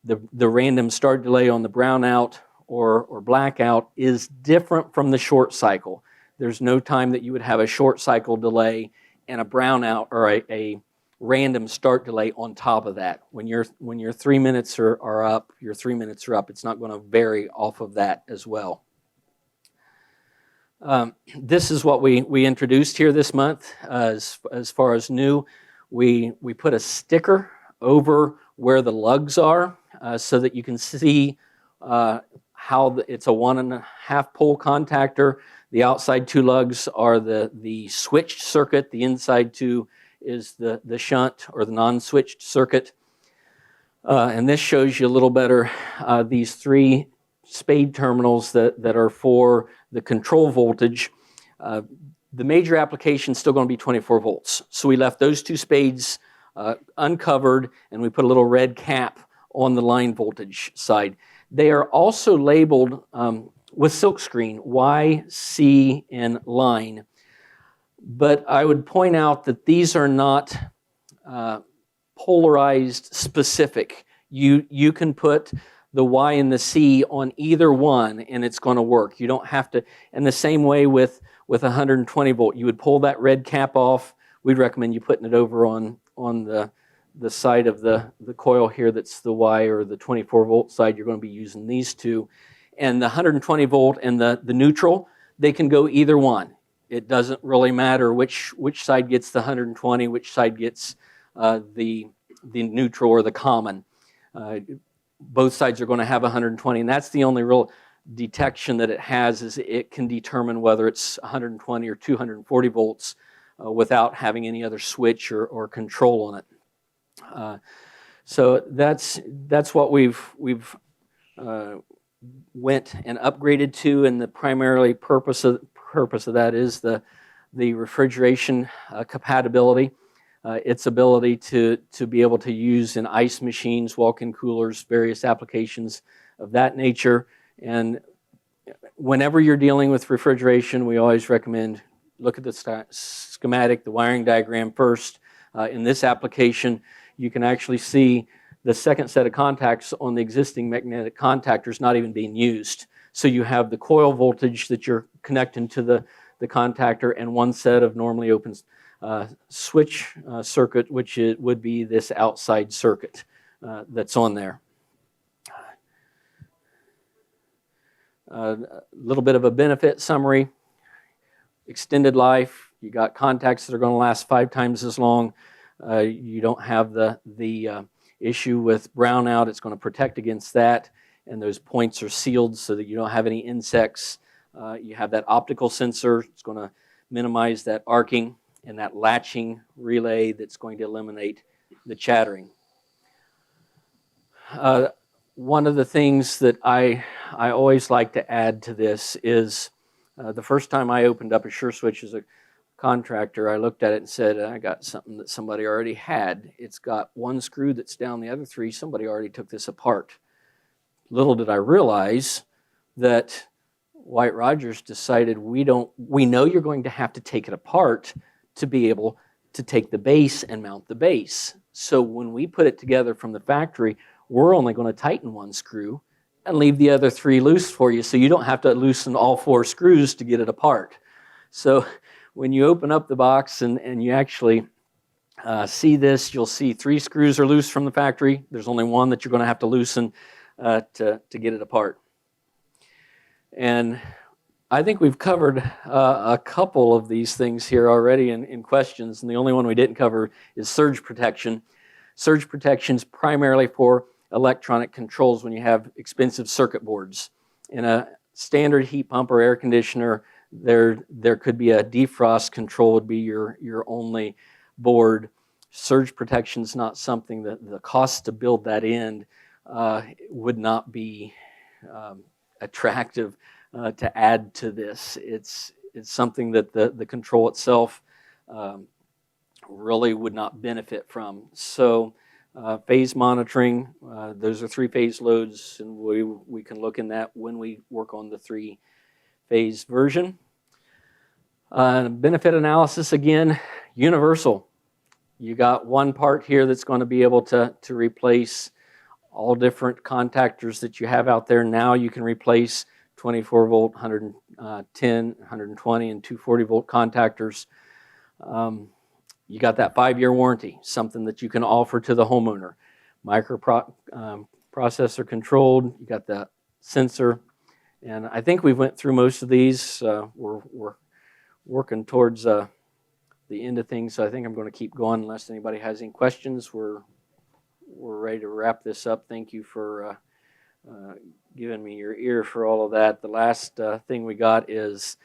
The random start delay on the brownout or blackout is different from the short cycle. There's no time that you would have a short cycle delay and a brownout or a random start delay on top of that. When your 3 minutes are up, your 3 minutes are up. It's not going to vary off of that as well. This is what we introduced here this month as far as new. We put a sticker over where the lugs are so that you can see how it's a 1.5 pole contactor. The outside 2 lugs are the switched circuit. The inside 2 is the shunt or the non-switched circuit. And this shows you a little better these 3 spade terminals that are for the control voltage. The major application is still going to be 24 volts. So we left those 2 spades uncovered, and we put a little red cap on the line voltage side. They are also labeled with silkscreen, Y, C, and line. But I would point out that these are not polarized specific. You can put the Y and the C on either one, and it's going to work. You don't have to. And the same way with 120 volt, you would pull that red cap off. We'd recommend you putting it over on the side of the coil here that's the Y, or the 24 volt side. You're going to be using these 2. And the 120 volt and the neutral, they can go either one. It doesn't really matter which side gets the 120, which side gets the neutral or the common. Both sides are going to have 120, and that's the only real detection that it has, is it can determine whether it's 120 or 240 volts without having any other switch or control on it. So that's what we've went and upgraded to, and the primary purpose of that is the refrigeration compatibility, its ability to be able to use in ice machines, walk-in coolers, various applications of that nature. And whenever you're dealing with refrigeration, we always recommend look at the schematic, the wiring diagram first. In this application, you can actually see the second set of contacts on the existing magnetic contactors not even being used. So you have the coil voltage that you're connecting to the contactor and one set of normally open switch circuit, which would be this outside circuit that's on there. A little bit of a benefit summary. Extended life. You got contacts that are going to last 5 times as long. You don't have the issue with brownout. It's going to protect against that, and those points are sealed so that you don't have any insects. You have that optical sensor. It's going to minimize that arcing and that latching relay that's going to eliminate the chattering. One of the things that I always like to add to this is the first time I opened up a SureSwitch as a contractor, I looked at it and said, I got something that somebody already had. It's got one screw that's down the other 3. Somebody already took this apart. Little did I realize that White-Rodgers decided we know you're going to have to take it apart to be able to take the base and mount the base. So when we put it together from the factory, we're only going to tighten one screw and leave the other 3 loose for you, so you don't have to loosen all 4 screws to get it apart. So when you open up the box and you actually see this, you'll see 3 screws are loose from the factory. There's only one that you're going to have to loosen to get it apart. And I think we've covered a couple of these things here already in questions, and the only one we didn't cover is surge protection. Surge protection is primarily for electronic controls when you have expensive circuit boards. In a standard heat pump or air conditioner, there could be a defrost control would be your only board. Surge protection is not something that the cost to build that in would not be attractive to add to this. It's something that the control itself really would not benefit from. So phase monitoring, those are 3-phase loads, and we can look in that when we work on the 3-phase version. Benefit analysis, again, universal. You got one part here that's going to be able to replace all different contactors that you have out there. Now you can replace 24 volt, 110, 120, and 240 volt contactors. You got that 5-year warranty, something that you can offer to the homeowner. Microprocessor controlled, you got that sensor. And I think we went through most of these. We're working towards the end of things, so I think I'm going to keep going unless anybody has any questions. We're ready to wrap this up. Thank you for giving me your ear for all of that. The last thing we got is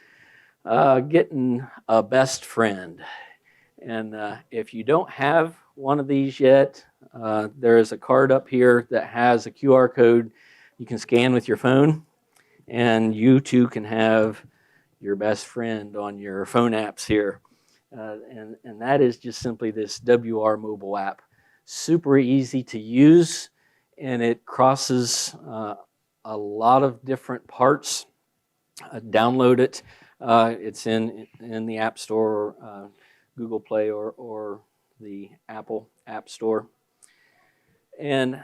getting a best friend. And if you don't have one of these yet, there is a card up here that has a QR code you can scan with your phone, and you too can have your best friend on your phone apps here. And that is just simply this WR mobile app. Super easy to use, and it crosses a lot of different parts. Download it. It's in the App Store, Google Play, or the Apple App Store. And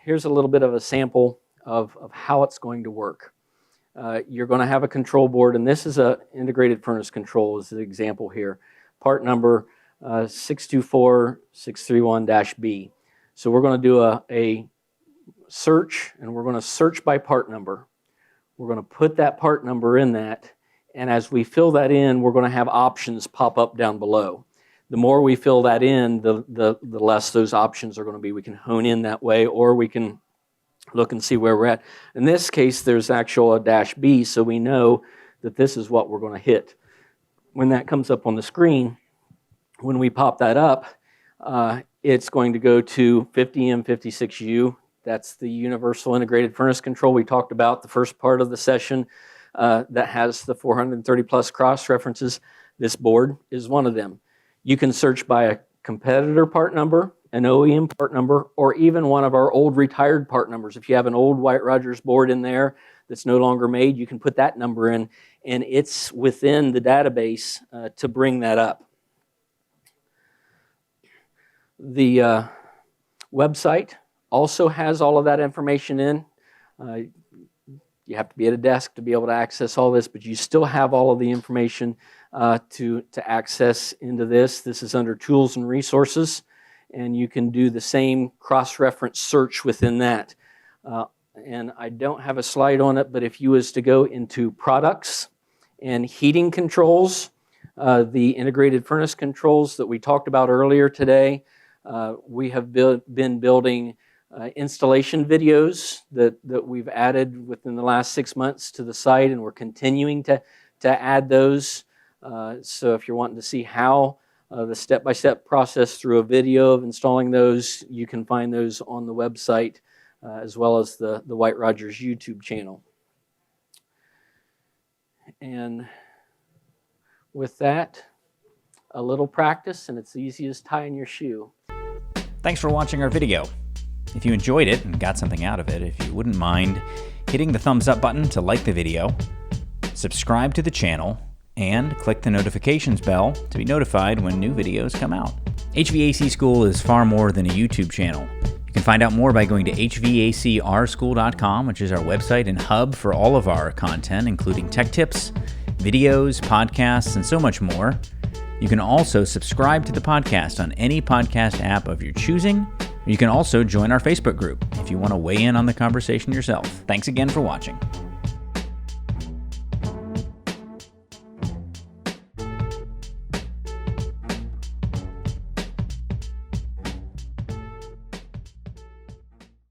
here's a little bit of a sample of how it's going to work. You're going to have a control board, and this is an integrated furnace control is the example here. Part number 624631-B. So we're going to do a search, and we're going to search by part number. We're going to put that part number in that, and as we fill that in, we're going to have options pop up down below. The more we fill that in, the less those options are going to be. We can hone in that way, or we can look and see where we're at. In this case, there's actual a -B, so we know that this is what we're going to hit. When that comes up on the screen, when we pop that up, it's going to go to 50M56U. That's the universal integrated furnace control we talked about the first part of the session that has the 430 plus cross references. This board is one of them. You can search by a competitor part number, an OEM part number, or even one of our old retired part numbers. If you have an old White-Rodgers board in there that's no longer made, you can put that number in, and it's within the database to bring that up. The website also has all of that information in. You have to be at a desk to be able to access all this, but you still have all of the information to access into this. This is under Tools and Resources, and you can do the same cross-reference search within that. And I don't have a slide on it, but if you was to go into Products and Heating Controls, the integrated furnace controls that we talked about earlier today, we have been building installation videos that we've added within the last 6 months to the site, and we're continuing to add those. So if you're wanting to see how the step-by-step process through a video of installing those, you can find those on the website, as well as the White-Rodgers YouTube channel. And with that, a little practice, and it's easy as tying your shoe. Thanks for watching our video. If you enjoyed it and got something out of it, if you wouldn't mind hitting the thumbs up button to like the video, subscribe to the channel, and click the notifications bell to be notified when new videos come out. HVAC School is far more than a YouTube channel. You can find out more by going to hvacrschool.com, which is our website and hub for all of our content, including tech tips, videos, podcasts, and so much more. You can also subscribe to the podcast on any podcast app of your choosing. You can also join our Facebook group if you want to weigh in on the conversation yourself. Thanks again for watching.